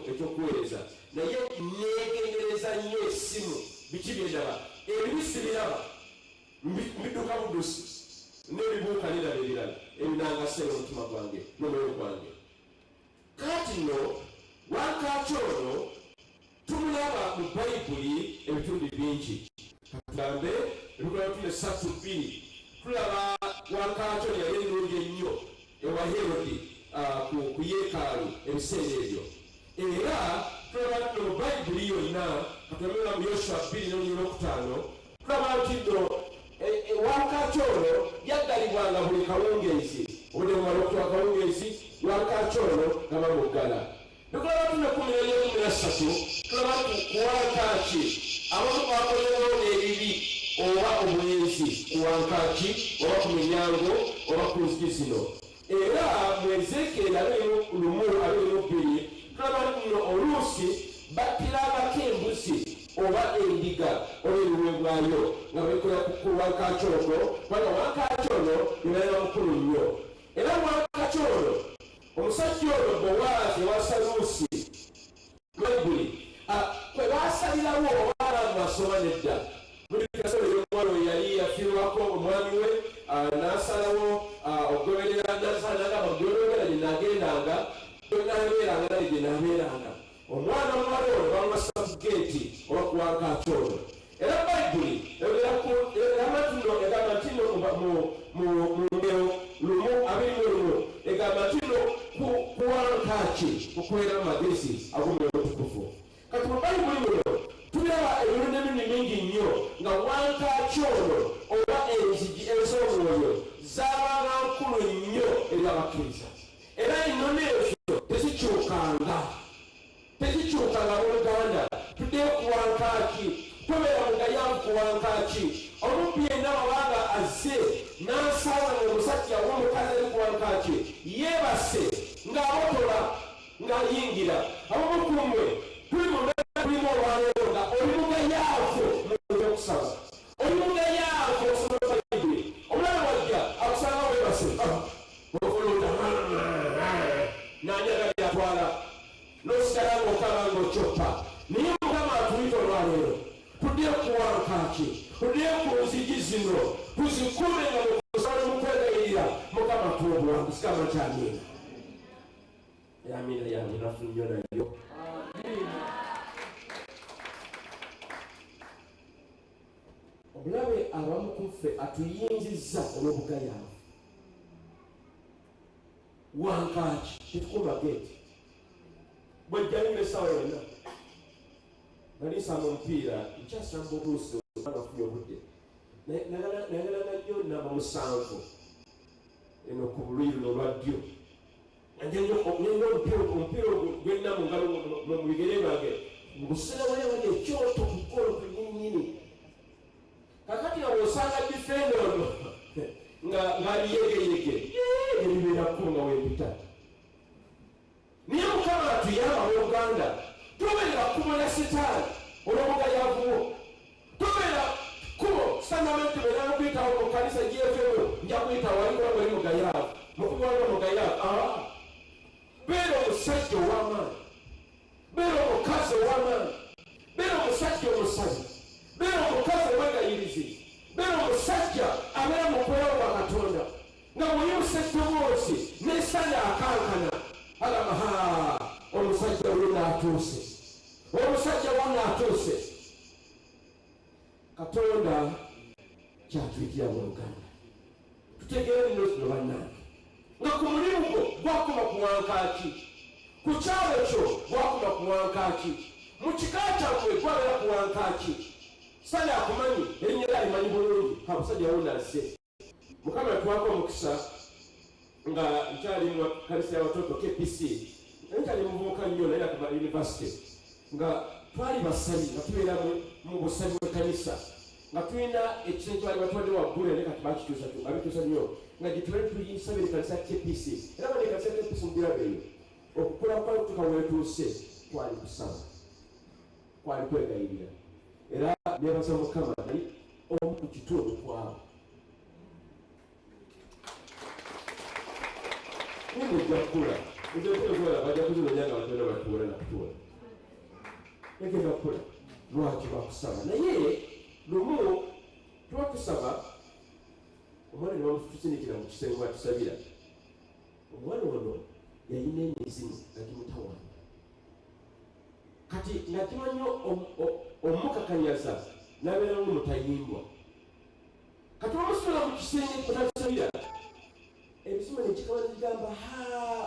ekyokuweereza naye neegendereza nnyo essimu biki byendaba ebibi sibiraba mbidduka buddusi n'ebibuuka niraba ebirala ebinangaseera omutima gwange n'omwoyo gwange. Kati nno wankaaki ono tumulaba mu Bayibuli ebitundu bingi. Tugambe Luganda 3:2 tulaba wankaaki ono yali ennungi ennyo ewa Herode ku yeekaalu ebiseera ebyo. Era tulaba nno mu Bayibuli yonna katulabira mu Yoswa 2:5 tulaba nti nno wankaaki ono yaggalibwanga buli kawungeezi obudde bumala okutuwa kawungeezi wankaaki ono gaba muggala. Tulaba tuno 11:13 tulaba ku wankaaki abamu bakolewo n'ebibi oba obwenzi ku wankaaki oba ku miryango oba ku nzigi zino. Era mu Ezekiel 1:22 tulaba nno oluusi battira abako embuzi oba endiga oba ebiweebwayo nga bakola ku wankaaki ono kubanga wankaaki ono ebeera mukulu nnyo. Era wankaaki ono omusajja ono Bowaazi ewa Saluusi Bayibuli kwe baasalirawo obaala mu masoma nedda muli kasolo y'omwana oyo yali yafiirwako omwami we n'asalawo okugoberera nasanaga bagoberera gye nagendanga nabeeranga naye gye nabeeranga. Omwana omuwala ono bamwasa ku geeti oba ku wankaaki ono. Era Bayibuli egamba nti nno mu ngero 1:21 egamba nti nno ku wankaaki okubeera mu magezi ag'Omwoyo Omutukuvu. Kati mu Bayibuli muno tulaba emirundi emirundi mingi nnyo nga wankaaki ono oba enzigi ez'omwoyo zaabanga nkulu nnyo eri abakkiriza. Era ennono ezo tezikyukanga mu Luganda. Tuddeyo ku wankaaki, tobeera mugayaavu ku wankaaki. Omuntu yenna wabanga azze n'asanga omusajja w'omukazi ali ku wankaaki yeebase ng'abotola ng'ayingira. Abamu ku mmwe tuli mu mbeera tulimu olwaleero nga oli mugayaavu mu byokusaba, oli mugayaavu okusoma Bayibuli. Omulala wajja akusanga weebase ofulunda n'anyaga byatwala n'osigala ng'okaba ng'okyoppa. Naye Mukama atuyita olwaleero tuddeyo ku wankaaki, tuddeyo ku nzigi zino tuzikume nga mukusaba mu kwegayirira Mukama tuwa obuwanguzi. Kama kyamina yamina yamina nnyo nayo. Obulabe abamu ku ffe atuyinzizza olw'obugayaavu. Wankaaki tetukuma geeti bwejjalina essaawa yonna nali nsamba omupiira nkyasamba oluusi omwana afunye obudde nayagala nnyo namba 7 eno ku buluyi luno olwa ddyo ngenda omupiira gwenna mu ngalo mu bigere byange nguserawayo wali ekyoto ku kkolo ku nnyininyini. Kakati nga bw'osanga difeendo ono ng'ali yegeyege ebibeera kkulu nga weempita. Niye Mukama atuyamba mu Uganda tobeera kkubo lya sitaani olw'obugayaavu bwo. Tobeera kkubo sitandamenti beera nokuyitawo mu kkanisa gyefewo nja kuyitawo alikuba bweri mugayaavu mukubiwanga mugayaavu. Beera omusajja ow'amaanyi omukazi ow'amaanyi, beera omusajja omusazi, beera omukazi omwegayirizi, beera omusajja abeera mu kwera kwa Katonda nga bw'oyimusa eddoboozi n'esana akankana agamba omusajja wonna atuuse, omusajja wonna atuuse. Katonda kyatuyitira mu Luganda tutegeere nno kino bannange nga ku mulimu gwo gwakoma ku wankaaki, ku kyalo kyo gwakoma ku wankaaki, mu kika kyammwe gwabeera ku wankaaki. Sale akumanyi erinnya lye alimanyi bulungi, abasajja wonna azze. Mukama yatuwako omukisa nga nkyali mu kanisa y'abatoto KPC, nkyali muvubuka nnyo naye akuba yunivasite, nga twali basabi nga tubeera mu busabi bw'ekkanisa nga tulina ekisenge kyali batwadde waggulu naye kati bakituusa nnyo nga gitubale tuyisabira ekkanisa ya KPC. Era bali ekkanisa ya KPC mu birabo eyo okukula kwatuka weetuuse twali kusaba, kwali kwegayirira. Era nebaza Mukama nali omu ku kitundu kwabo. Mujja kukula bajja kuzinoonya nga Batonda batuula nakutuula egenda kukula lwaki bakusaba. Naye lumu tuba tusaba, omwana ne bamutusinikira mu kisenge batusabira. Omwana ono yalina emizimu nga gimutawaanya, kati nga kimanyi omukakanyaza n'abeera ng'omutayimbwa. Kati bamusula mu kisenge kwenatusabira, ebizimu ne kikaba negigamba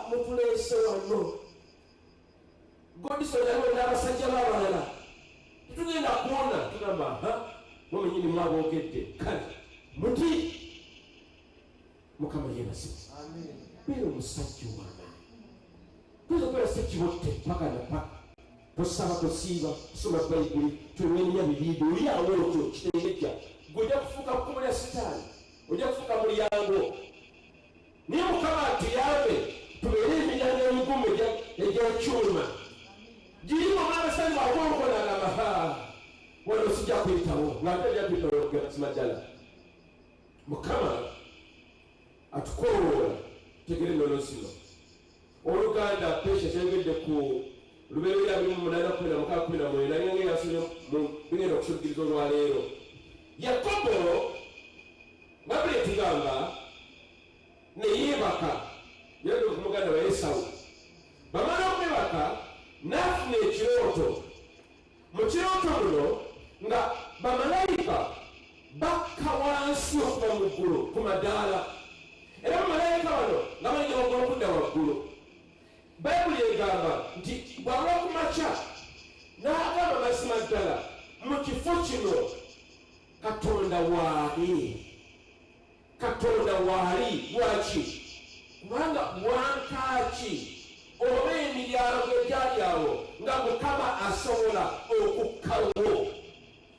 mutuleese wano. Godson yaliwo n'abasajja b'abalala tetugenda kuwona, tugamba mwenyini mwaboogedde, kale muti Mukama yeebazibwe. Beera omusajja w'amaanyi, tuyinza okubeera ssekibotte paka na paka, tosaba tosiiba, tusoma Bayibuli, tuwenya bibiibi, oli awo okyo kitengejja, gweojja kufuuka kkubo lya Sitaani, ojja kufuuka mulyango. Naye Mukama atuyambe tubeere emiryango emigumu egy'ekyuma girimu n'abasajja bakonkola ngamba wano sijja kuyitawo ng'ate ajja kuyitawo gasima ddala. Mukama atukowoola tegere Enono sino Oluganda pesha kyayogedde ku Lubeerera 28:16-19 naye ng'eyasomye bigenda okusuubikiriza olwaleero. Yakobo nga buli etugamba ne yeebaka yali ku muganda wa Esawu. Bamala okwebaka n'afuna ekirooto. Mu kirooto muno nga bamalayika bakka wansi okuva mu ggulu ku madaala, era bamalayika bano nga balinga bagala okudda waggulu. Bayibuli egamba nti bw'alwa ku makya n'agamba mazima ddala mu kifo kino Katonda waali. Katonda waali lwaki? Kubanga wankaaki oba emiryango egyali awo nga Mukama asobola okukkawo.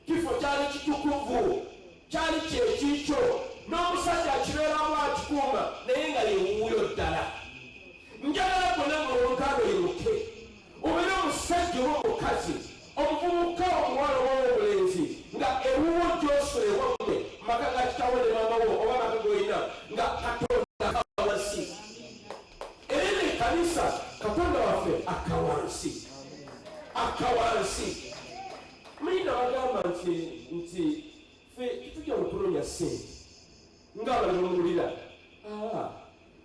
Kifo kyali kitukuvu, kyali kyekikyo, n'omusajja akibeeramu akikuuma naye nga yewuuyo ddala. Njagala gonna ng'oluganda oyimuke obeere omusajja oba omukazi, omuvubuka omuwala oba omulenzi nga ewuwo gy'osula ewammwe maka ga kitawo ne maama wo oba maka g'olina nga Katonda akawansi. Era n'ekkanisa Katonda waffe akawansi, akawansi. Muyina bagamba nti ffe tetujja okunonya ssente ng'abali bamulira.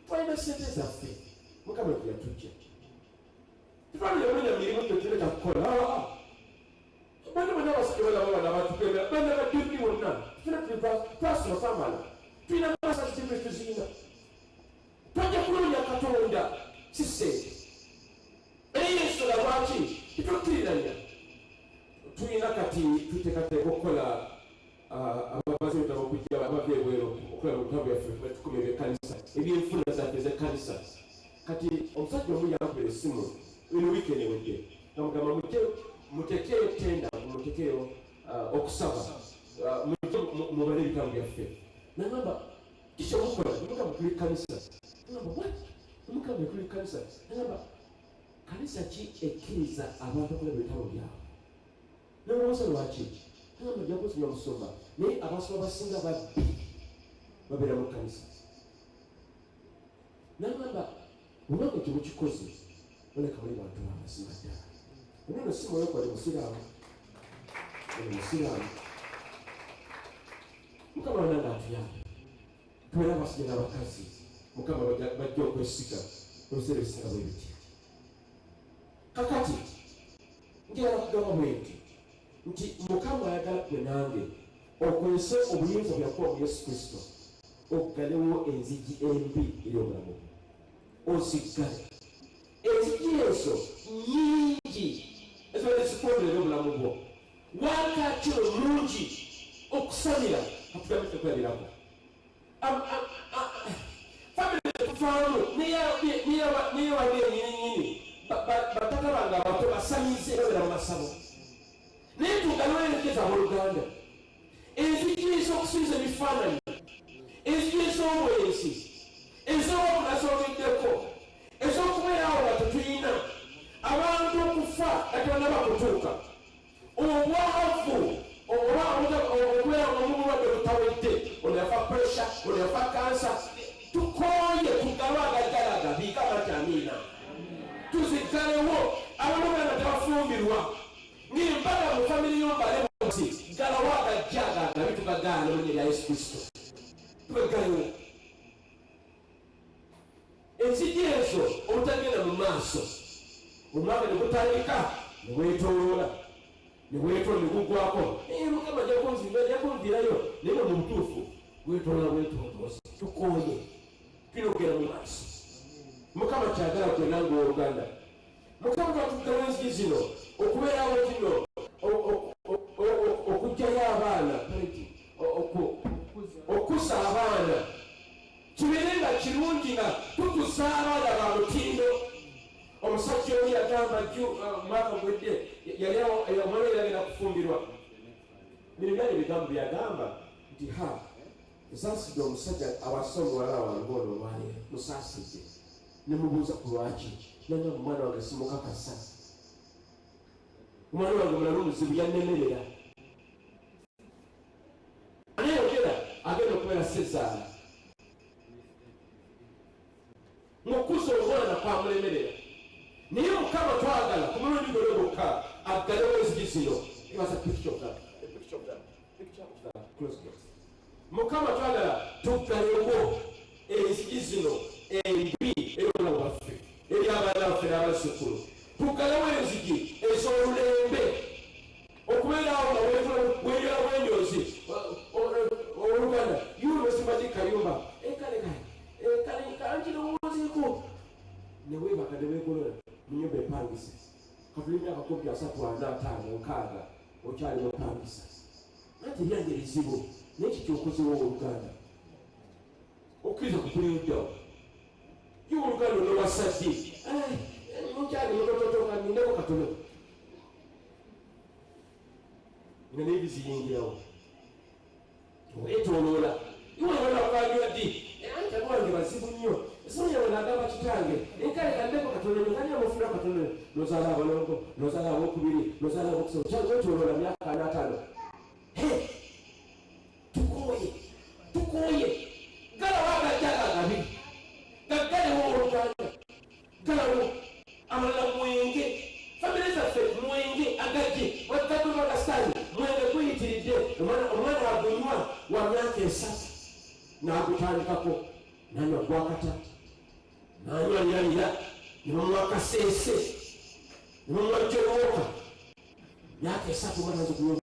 Twalina ssente zaffe Mukama gye yatujja. Tetwalina ononya mirimu tetuleta kukola. Bano bonna abasajja balaba bano abatukemera bana badduki bonna twasoma twamala tulina masasi kye tuziina. Twajja kunoonya Katonda si ssente. Naye ensonga lwaki tetukkiriranya? Tulina kati tuteekateeka okukola ababazi betaba okujja abava ebweru okukola mu butabu byaffe tukumira ekkanisa ebyenfuna zaffe ez'ekkanisa. Kati omusajja omu yankubira essimu eno wiikendi ewedde namugamba mutekeyo tenda, mutekeyo okusaba, mubale ebitabo byaffe. Nagamba kishobokola mugamba tuli kkanisa. Nagamba what? Mugamba tuli kkanisa. Nagamba kanisa ki ekkiriza abantu okulaba ebitabo byabwe? N'olowooza lwaki? Nagamba jakusinya musomba naye abasoma basinga babbi babeera mu kkanisa. Nagamba olwanga kye mukikoze oleka bali bantu abasima ddala. Enono si mwoyo kwa musiraamu. Musiraamu. Mukama wananga atuyambe. Tubeera abasajja n'abakazi. Mukama bajja okwesiga ebiseera ebisinga bwe biti. Kakati njagala kugamba bwenti nti Mukama ayagala gwe nange okozese obuyinza bwe yakuwa mu Yesu Kristo okuggalewo enzigi embi eri obulamu oziggale. Enzigi ezo nnyingi ezibaire zikwongerera obulamu bwo. Wakati omulungi okusalira katugambe tekwebirako. Famire tuvaamu niyo wali ennyininyini batata bange abato basamize babera mu masabo. Naye tugalwelekeza mu Luganda enzigi ez'okusinza ebifaananyi, enzigi ez'obwensi, ez'obunasogeddeko, ez'okubeerawo nga tetulina abantu okufa Katonda bakutuuka, obwavu okubeera nga mubulwadde butawedde, ono yafa pressure, ono yafa kansa. Tukooye tugalwe agagalaga biika bati amiina. Tuziggalewo abantu nga tebafumbirwa ng'embaga mu famire y'ombale bose galawo agajjaga nga bitugagaana mu linnya lya Yesu Kristo. Tubeggalewo. Enzigi ezo obutagenda mu maaso, omwaka ne gutandika ne weetooloola ne gugwako. Mukama yakunvirayo naye nga mu butuufu weetoolooza. Tukooye twinogera mu maaso. Mukama kyagala gwe nange Oluganda. Mukama twatuggalawo enzigi zino okubeerawo kino okuggyayo abaana, okusa abaana kibeere nga kirungi nga tukusa abaana ba mutindo. Omusajja oli yagamba mwaka gwedde yali omwana yagenda kufumbirwa. Bino byali ebigambo byagamba nti esaasidde omusajja awasa omuwala wange ono olwaleero musaasidde. Ne mubuuza ku lwaki nanga omwana wange simukakasa. Omwana wange mulalu muzibu yannemerera. Anayogera agenda okubeera Sezaala. Mukuza omwana kwamulemerera. Naye Mukama twagala ku mulundi gwe gwokka aggalewo enzigi zino. Give us a picture of that. A picture of that. Picture of that. Close it. Mukama twagala tuggalewo enzigi zino embi eri obulamu bwaffe, eri abaana baffe n'abazzukulu. Tuggalewo enzigi ez'olulembe okubeerawo nga weeyola bwenyozi. Oluganda yuno simanyi kayumba kankirowoozeeko ne weebaka ne weegolola mu nnyumba empangisa. Kavula emyaka 30-40-50 okyaliwo empangisa. Anti lyange lizibu naye kikyokozewo Oluganda okkiriza kukuliyoddawo. Yo Oluganda olwowasadde mukyali mutototoka nindeko katono nga naye biziyingirawo weetooloola. iwewanakwanjula ddi anti abange bazibu nnyo. Esonya wanagamba kitange enkale kandeko katono ngani amufuna katono nozaala abalongo nozaala abokubiri nozaala abokusoma kyali weetooloola myaka 45. Tukooye galawo agajjaga agabi gaggalewo Oluganda. Galawo amalala mwenge famire zaffe mwenge agajje watadduma kasitani mwenge guyitiridde. Omwana agunywa wa myaka 3 n'agutandikako nanywa gwakata nanywa lyalira ne bamuwa kaseese ne bamuwa jolooka myaka 3 omwana aze kunywa.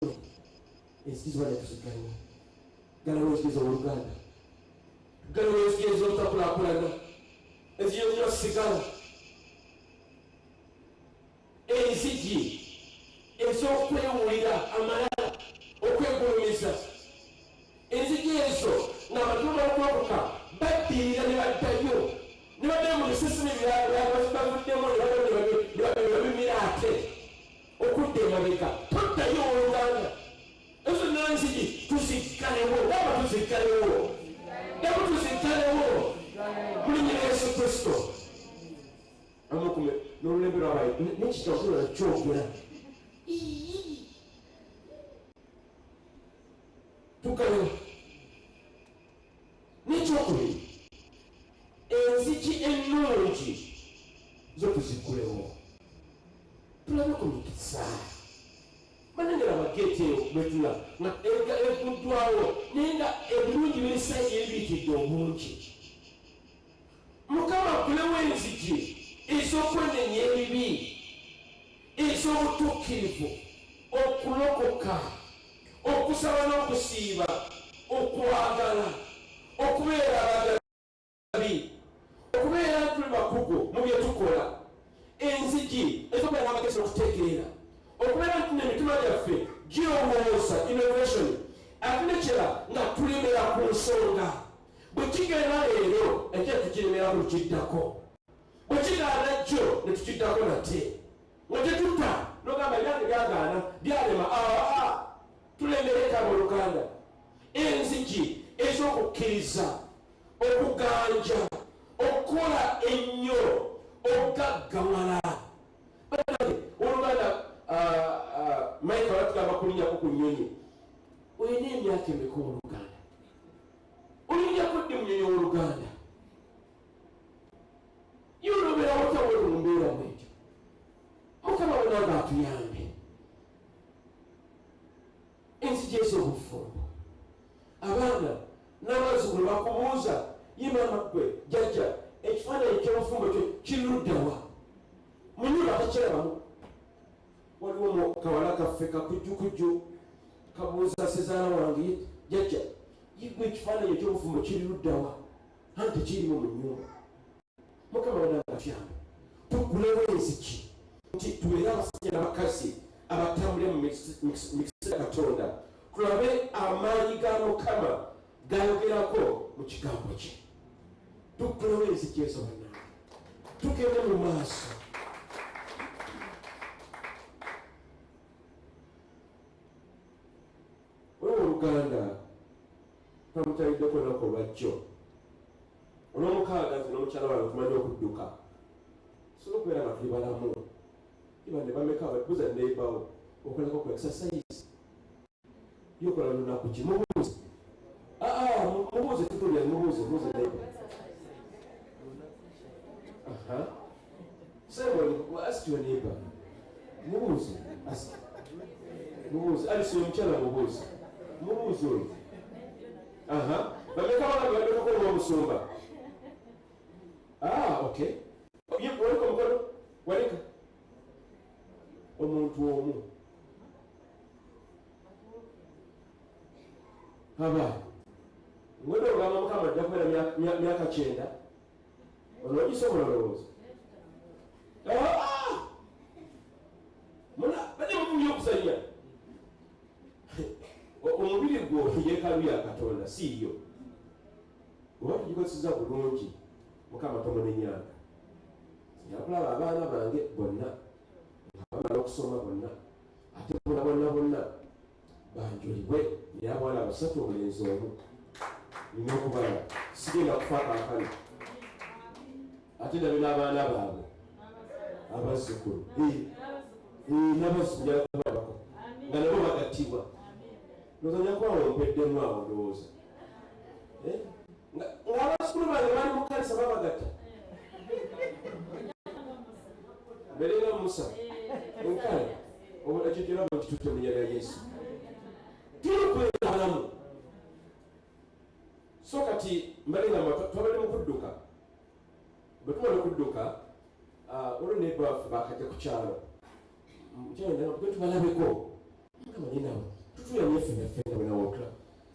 Enzigi zibadde tuziggalewo. Galawo enzigi z'Oluganda. Galawo enzigi ez'obutakulaakulana, enzigi ezinywa sigala, enzigi ez'okwewulira amalala, okwegulumiza. Enzigi ezo ng'abantu b'okulokoka baddirira ne baddayo ne baddayo mu bisisimi bavuddemu ne babimira ate okudda emabega. Toddayo Oluganda. Ezo n'enzigi tuziggalewo. Daba tuziggalewo. Daba tuziggalewo mu linnya lya Yesu Kristo. Amukume n'olulembe lw'abayi n'ekitawulira kyogera. Tuggalewo. N'ekyokubiri enzigi ennungi zo tuziggulewo. tulabe ku mikisa banengera abageeti eyo bwetula nga eguddwawo naye nga ebirungi birisayi ebiyitidde obungi. Mukama akulewo enzigi ez'okwenenya ebibi, ez'obutuukirivu, okulokoka, okusaba n'okusiiba, okwagala, okubeera abagabi, okubeera tuli bakugu mu bye tukola, enzigi ez'okubeera n'amagezi okutegeera, okubeera ntuna emitima gyaffe girowooza innovation, ate nekyera nga tulemera ku nsonga. Bwe kigenda leero ekyo tukiremera ku kiddako, bwe kigaana jjo ne tukiddako nate nga tetutta nogamba byange byagaana byalema. Tulemereka mu Luganda enzigi ez'okukkiriza, okuganja, okukola ennyo, okugaggawala. Oluganda Mike batugamba kulinnyako ku nnyonyi. Olina emyaka emeka Oluganda? Olinyako ddi munyonyi w'Oluganda? Yoloberawo tawoli mu mbeera bwetyo. Mukama wonna ng'atuyambe. Enzigi ez'obufumbo. Abaana n'abazzukulu bakubuuza, ye maama ggwe jjajja ekifaananyi ky'obufumbo kyo kiruddawa? Mu nnyumba takirabamu. Waliwo mu kawala kaffe kakujjukujju kabuuza sezaala wange, jjajja yigwe ekifaananyi eky'obufumbo kiriruddawa? Anti kirimu mu nnyumba. Mukama wonna ng'atuyambe. Tugulewo enzigi nti tubeere abasajja n'abakazi abatambulira mu mikisa ya Katonda, tulabe amaanyi ga Mukama gayogerako mu kigambo kye. Tugulewo enzigi ezo bannange, tugende mu maaso. Oluganda twamutaliddeko olunaku olwajjo olw'omukaaga nti n'omukyala wange tumanyi okudduka, sobola okubeera nga tuli balamu. Iba ne bameka ababuuza neibawo okolako ku exercise yokola lunaku ki? Mubuuze. Mubuuze tutulya, mubuuze neiba. Simon, ask your neighbor. Mubuuze. Mubuuze. Alisi omukyala mubuuze. Mubuuze oyo. Bameka abana baddeko olw'omusumba. Okay. Walika omukono? Walika. Omuntu omu. Abaana. Ngwede ogamba Mukama ajja kubeera myaka 9. Ono ogisobola olowooza? Badde mufunye okusanya. Omubiri gwo yeekaalu ya Katonda siiyo. Oba tugikozesa bulungi, Mukama tomunenyanga. Nyakulaba abaana bange bonna nga bamala okusoma bonna, ate bonna banjulibwe, naye abawala 3 omulenzi omu. Nina okubala sigenda kufa kaakano. Ate ndabe n'abaana baabwe abazzukulu n'abazzukulu jalakubako nga nabo bagattibwa. Nozanya kwawompedemu awo ndowooza ng'abazzukulu bange bali mu kkanisa babagatta mbere nga Musa enkale ekyo kiraba nti tutte mu nnya lya Yesu. Tulukwera balamu. So kati mbale nga twabadde mu kudduka, bwe tumala okudduka olwo nebaffe bakajja ku kyalo gwe tubalabeko mukamanye nabo tutuyamye ffenna bwenawootula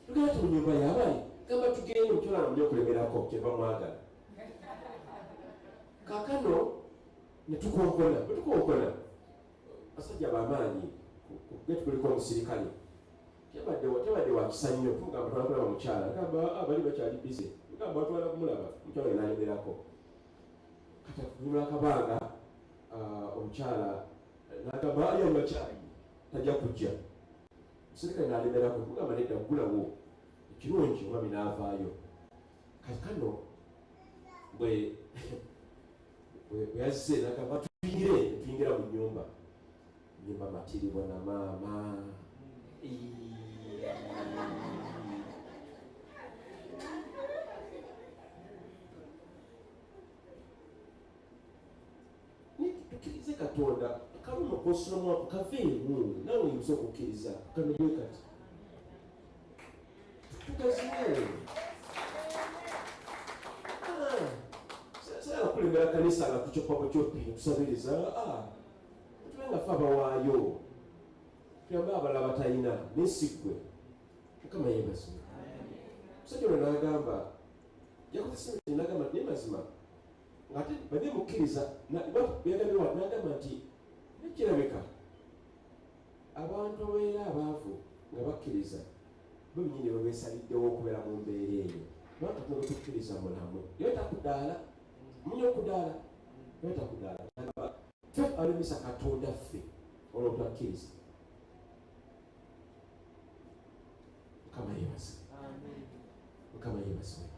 tugenda tu mu nnyumba yaabali gamba tugende omukyala namuli okulemerako kyeva mwagala. Kaakano ne tukonkona, bwe tukonkona basajja bamaanyi getu kuliko omusirikale tebadde wakisa nnyo. Tumugamba twalakulaba mukyala gamba bali bakyali bize, gamba batwala kumulaba omukyala we nalemerako. Kati kunyuma akabanga omukyala n'agamba ali bakyali tajja kujja. Omusirikale nalemerako mugamba nedda gulawo ekirungi omwami n'avaayo. Kaakano bwe yazze n'agamba tuyingira mu nnyumba matiribwa na maama. Tukirize Katonda kaluma kosula mwako kaveemu nawe oyinza okukkiriza kano bwe kati tugaziwe sayala kulembera kanisa nga tucopako cyopiini tusabiriza tubenga fe abawaayo tuyambe abalala batalina nesiggwe mukama yeebazibwe musajja ono n'agamba yakozesa n'agamba naye mazima ng'ate badde mukkiriza byagambibwa n'agamba nti nekirabika abantu abeera abaavu nga bakkiriza bo binyini bwe beesaliddewo okubeera mu mbeera eyo kubanga tuno tukkiriza mulamu yetakudaala munya okudaala yetakudaala ffe alimisa katonda ffe olwo twakkiriza mukama yeebazibwe mukama yeebazibwe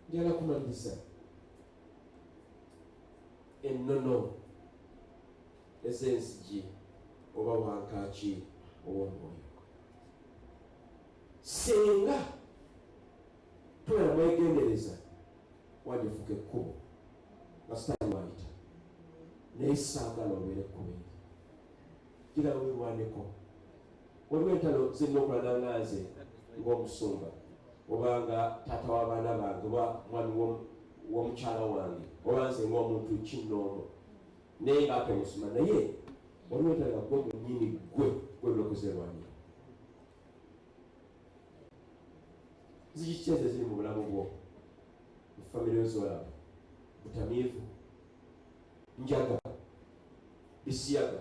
njagala kumaliriza ennono ez'enzigi oba wankaaki ow'omwoyo senga tubeera mwegendereza wandifuka ekkubo nga sitaani wayita naye saagala obeera ekkubo eri gigala webwaneko waliwo entalo zirina okulana nganze ng'omusumba obanga taata w'abaana bange oba mwami w'omukyala wange oba nze ng'omuntu kinnoomu naye ng'ate musuma naye waliwo entalo nga gwe munyini gwe lwekuzerwanira ziki kyeze ziri mu bulamu bwo mu famire ezolaba butamiivu njaga bisiyaga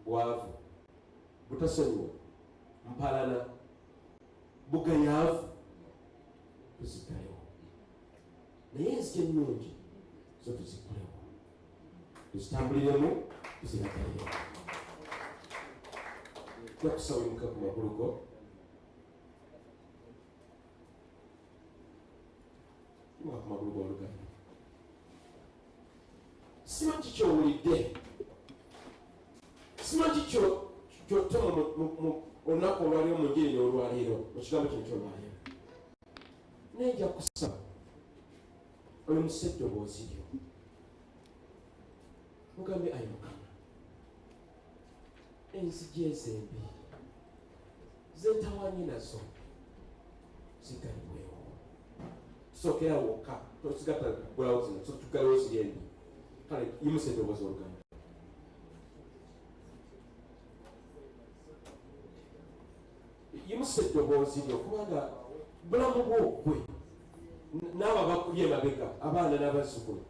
bwavu butasonyiwa mpalana bugayaavu tuzigalewo naye enzigi ennungi zo tuzikulewo tuzitambuliremu tuziragalewo jakusawimuka ku magulu go imuka ku magulu g'oluganda simanyi kyowulidde simanyi kyotoma mu olunaku olwaliwo mu njiri olwaleero mu kigambo kino kyolwaleero naye nja kusaba oli museddoboozi lyo mugambe ayi mukama enzigi ezembi zentawanye nazo zigaliweewo tusookera wokka tosigatta gulawo zino tugalewo ziri embi kale yimusa eddoboozi oluganda yimusa eddoboozi lyo kubanga bulamu bwogwe n'abo abakubye emabega abaana n'abazzukulu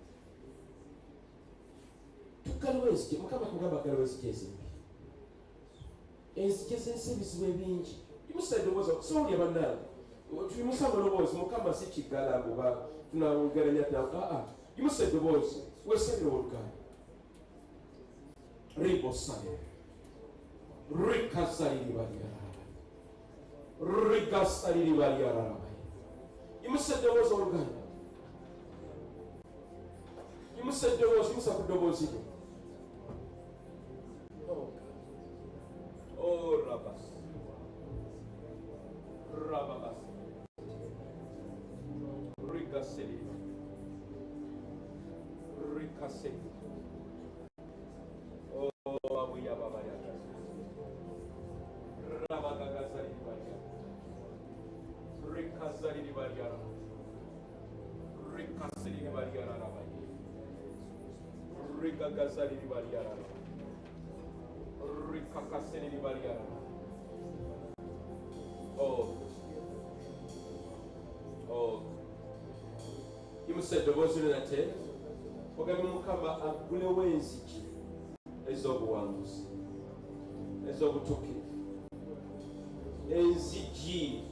tugaliwo enzigi mukama kugamba galiwo enzigi ezimbi enzigi ezensi ebizibu ebingi yimusa eddoboozi soolya bannange tuyimusa amaloboozi mukama si kiggala oba tunawogeranya yimusa eddoboozi weesabire oluganda ribosale rikasaliribalyararabaye rigasaliribalyararabaye yimusa eddoboozi oluganda yimusa eddoboozi yimusa ku ddoboozi lyo rabas rababas rigasaliriba rikaseli abuyababaya rabagagazaliribalya rikazaliribalyara rikaseliribalyararabaye rigagazaliribalyara rikakaseliribalyara yimusa eddoboozi lyo nate ogambe mukama agulewo enzigi ez'obuwanguzi ez'obutuukirivu enzigi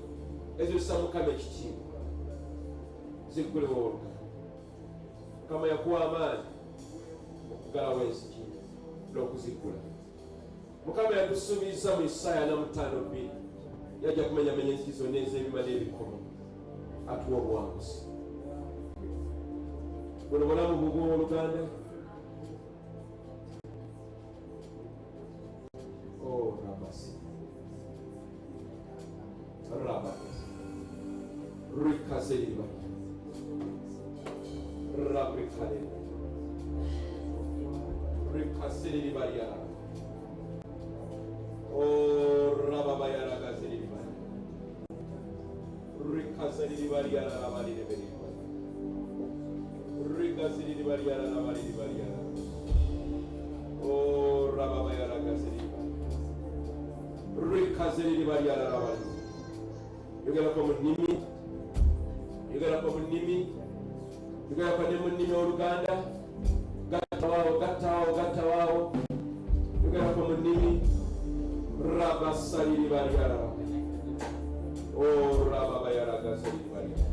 ezirisa mukama ekitiibwa ziggulewo oluganda mukama yakuwa amaanyi okugalawo enzigi n'okuziggula mukama yakusuubiza mu Isaaya 45:2 yajja kumenyamenya enzigi zonna ez'ebima n'ebikomo atuwa obuwanguzi buno bulamu bubwo oluganda rabasi rikazeriba rabrikale rikase ziriri baliara. Oh, rababa yaraga ziriri baliara. Rika ziriri baliara rabali de beri. Rika ziriri baliara rabali de baliara. Oh, rababa yaraga ziriri baliara. Rika ziriri baliara rabali. You gotta come with Nimi. You gotta come with Nimi. You gotta come with Nimi or Luganda. Gata wao. You gotta come with Nimi. Rabba Saliri Bariara. Oh, Rabba Bayara Saliri Bariara.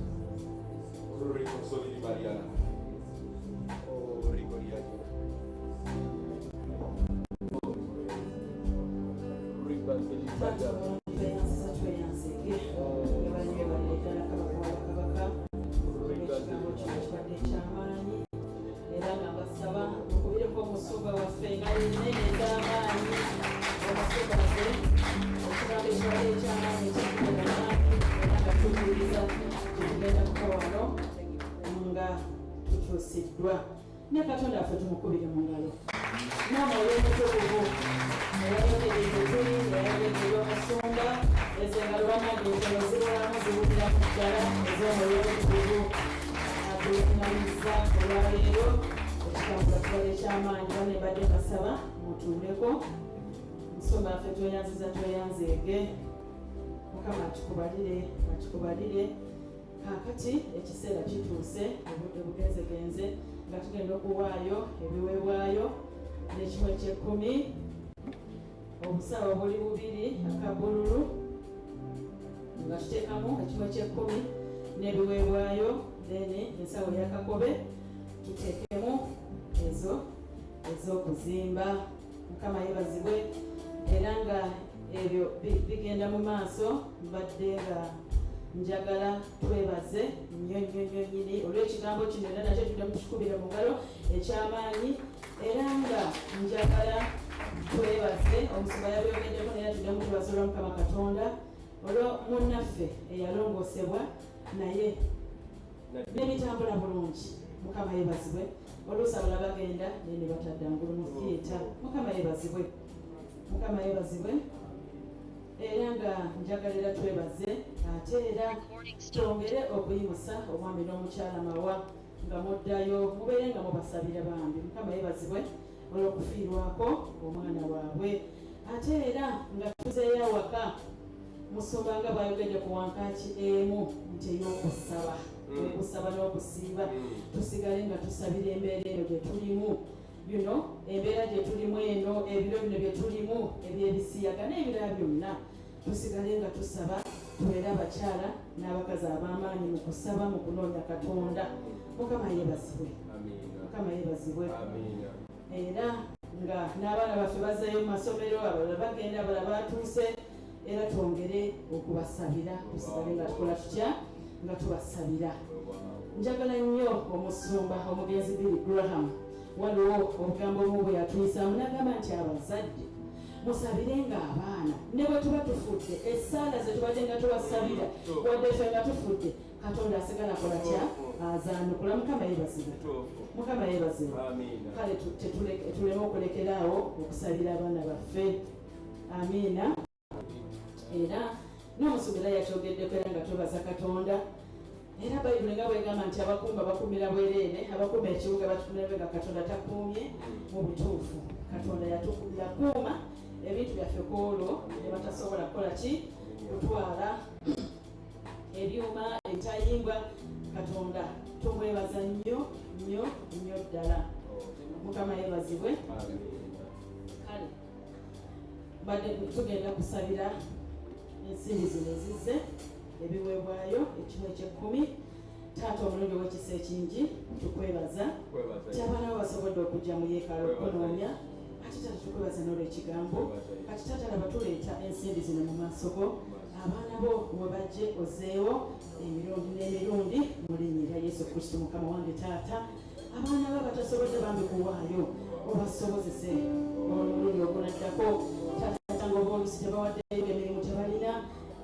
Rico Soliri Bariara. Oh, Rico Riago. Rico Saliri Bariara. Omusoga waffe nga yenene ez'amaanyi omusoga waffe ekirabo ekirala ekyamaanyi ekikugenda maanyi era nga tuwuliriza kyetugenda kukola wano nga tukyusiddwa ne Katonda waffe tumukubire mu ngalo n'omwoyo omutukuvu eyayogerera tuli eyayogerera omusumba ezo engalo bannagenzero zibulamu ziwulira mu ddala ez'omwoyo omutukuvu atulikunaliza olwaleero ekitambula kitwala ekyamaanyi bane badde basaba mutuuleko musumba waffe tweyanzeege mukama akikubalire kaakati ekiseera kituuse obudde bugenzegenze nga tugenda okuwaayo ebiweebwayo n'ekimu eky'ekkumi obusawo buli bubiri akabululu nga tuteekamu ekimu eky'ekkumi n'ebiweebwayo then ensawo yakakobe tuteekemu ezo ez'okuzimba mukama yebazibwe era nga ebyo bigenda mu maaso mbadde nga njagala twebaze nnyo nyini olw'ekigambo kino era nakyo tuddamu tukikubire mu ngalo ekyamaanyi era nga njagala twebaze omusumba yabyogeddeko naye tuddamu twebaze olwa mukama katonda olwo munnaffe eyalongoosebwa naye n'ebitambula bulungi mukama yebazibwe oluusi abala bagenda naye ne batadda ngulu mu theatre mukama yebazibwe era nga njagalira twebaze ate era twongere okuyimusa omwami n'omukyala mawa nga muddayo mubeere nga mubasabira bambi mukama yebazibwe olw'okufiirwako omwana waabwe ate era nga tuzeeyo awaka musumba nga bwayogedde ku wankaaki emu nti ey'okusaba okusaba n'okusiiba tusigale nga tusabira embeera eno gye tulimu embeera gye tulimu eno ebiro bino bye tulimu ebyebisiyaga n'ebirala byonna tusigale nga tusaba tubeere abakyala n'abakazi ab'amaanyi mu kusaba mu kunoonya katonda mukama yebazibwe era nga n'abaana baffe bazzayo mu masomero abalala bagenda abalala batuuse era twongere okubasabira tusigale nga tukola tutya nga tubasabira njagala nnyo omusumba omugenzi Billy Graham waliwo obugambo obumu bwe yatuyisaamu n'agamba nti abazadde musabirenga abaana ne bwe tuba tufudde essaala ze tubadde nga tubasabira wadde ffe nga tufudde katonda asigala akola tya azaanukula mukama yebazibwe kale tuleme okulekeraawo okusabira abaana baffe amiina era n'omusumba era yakyogeddeko era nga twebaza katonda era bayibuli nga bwegamba nti abakumba bakumira bwereere abakuuma ekibuga batukumira bwe nga katonda takuumye mu butuufu katonda yakuuma ebintu byaffe koolwo ne batasobola kukola ki kutwala ebyuma entayimbwa katonda tumwebaza nnyo ddala mukama yebazibwe kale badde tugenda kusabira ensimbi zino ezizze ebiweebwayo ekimu eky'ekkumi taata omulungi ow'ekisa ekingi tukwebaza ti abaana bo basobodde okujja mu yeekaalu okunoonya ate taata tukwebaza n'olwekigambo kati taata laba tuleeta ensimbi zino mu maaso go abaana bo we bajje ozeewo emirundi n'emirundi mu linnya erya Yesu Kristo mukama wange taata abaana bo batasobodde bambi kuwaayo obasobozese omulundi ogunaddako taata ng'oba oluusi tebawaddeyo emirimu tebalina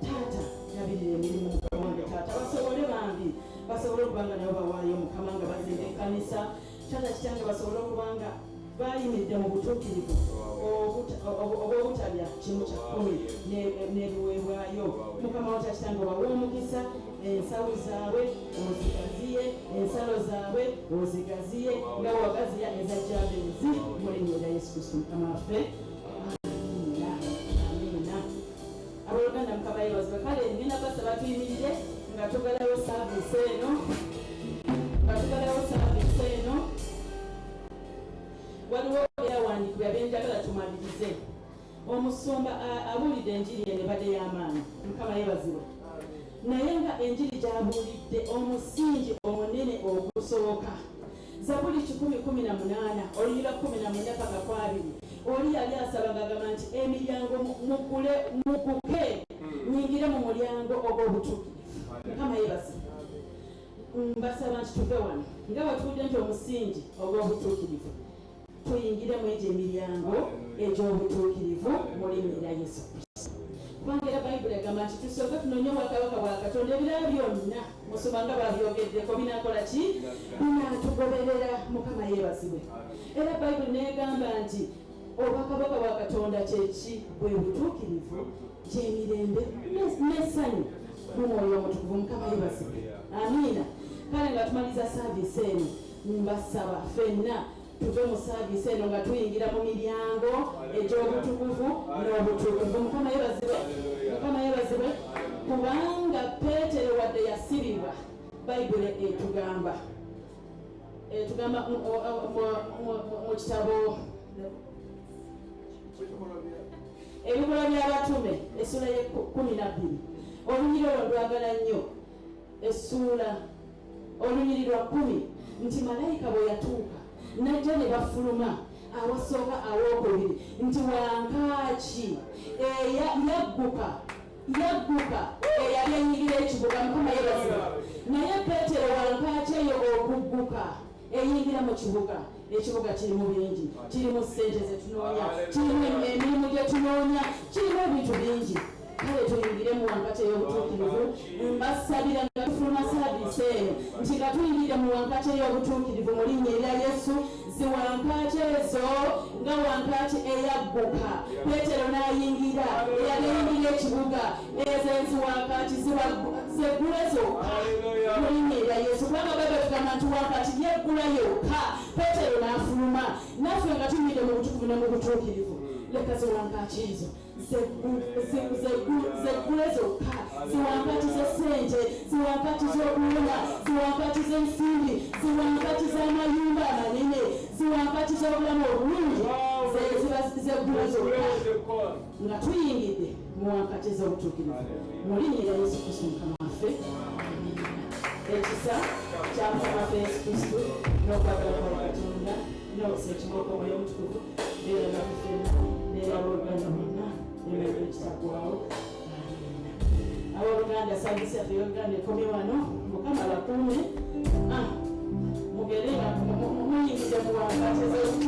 taata yabirira emirimu mukama wange taata basobole bambi basobole okuba nga nabo bawaayo mukama nga bazimba ekkanisa taata kitange basobole okuba nga bayimiridde mu butuukirivu obw'obutalya kimu kya kkumi n'ebiweebwayo. Mukama waffe Kitange obawe omukisa, ensawo zaabwe ozigaziye, ensalo zaabwe ozigaziye nga wagaziya ezajjabezi mu linnya lya Yesu Kristo Mukama waffe. Amiina, amiina. Abooluganda Mukama yeebazibwe. Kale ngenda basaba tuyimirire nga tugalawo saaviisi eno. Waliwo eyawandiikibwa byenjagala tumalirize. Omusumba abuulidde enjiri eno ebadde y'amaanyi. Mukama yeebazibwe. Naye nga enjiri gy'abuulidde omusingi omunene ogusooka. Zabuli 118 oluyira 14 paka 20. Oli yali asaba ng'agamba nti emiryango mukuke nyingire mu mulyango ogw'obutuukirivu. Mukama yeebazibwe. Mbasaba nti tuve wano nga batuwulidde nti omusingi ogw'obutuukirivu tuyingire mu egyo emiryango egy'obutuukirivu mu linnya lya Yesu Kristo. Kubanga era Bayibuli egamba nti tusooke tunoonye obwakabaka bwa Katonda, ebirala byonna musoma nga babyogeddeko binaakola ki? Binaatugoberera. Mukama yeebazibwe. Era Bayibuli neegamba nti obwakabaka bwa Katonda kyeki? Bwe butuukirivu, gy'emirembe n'essanyu mu Mwoyo Omutukuvu. Mukama yeebazibwe. Amiina. Kale nga tumaliza saaviisi eno, mbasaba ffenna tuve mu saaviisi eno nga tuyingira mu miryango egy'obutukuvu n'obutukuvu. Mukama yeebazibwe. Mukama yeebazibwe. Kubanga Peetero wadde yasibibwa, Bayibuli etugamba mu kitabo Ebikolwa by'Abatume essula ye 12 olunyiri olwo ndwagala nnyo. Essula olunyiri lwa 10 nti malayika bwe yatuuka najja ne bafuluma awasooka awookubiri nti wankaaki yagguka eyali enyigira ekibuga. Mukama yeebazibwe. Naye Peetero wankaaki eyo okugguka eyingira mu kibuga. Ekibuga kirimu bingi, kirimu ssente zetunoonya, kirimu emirimu gye tunoonya, kirimu ebintu bingi. Kale tuyingire mu wankati ey'obutuukirivu. Mbasabira nga tufuluma saaviisi eno nti nga tuyingire mu wankati ey'obutuukirivu mu linnya erya Yesu. Ziwankati ezo nga wankati eyagguka Peetero n'ayingira, eyagayingira ekibuga, ezo eziwankati zeggula zokka mu linnya erya Yesu. Kubanga Bayibuli tugamba nti wankati yeggula yokka. Peetero n'afuluma, naffe nga tuyingire mu butukuvu ne mu butuukirivu. Leka ziwankati ezo zeggule zokka, ziwankati z'essente, ziwankati z'okulima, ziwankati z'ensimbi, ziwankati z'amayumba amanene, ziwankati z'obulamu obulungi, zeggule zokka nga tuyingidde mu wankati ez'obutuukirivu mu linnya lya Yesu Kristo Mukama waffe. Ekisa kya Mukama waffe Yesu Kristo n'okwagala kwa Katonda n'okusa ekimooko Omwoyo Omutukuvu beera nga tufenna neera abooluganda bonna n'emere ekitaggwaawo. Abooluganda saaviisi yaffe y'Oluganda ekomye wano. Mukama bakuume mugere nga muyingidde mu wankati ez'obutuukirivu.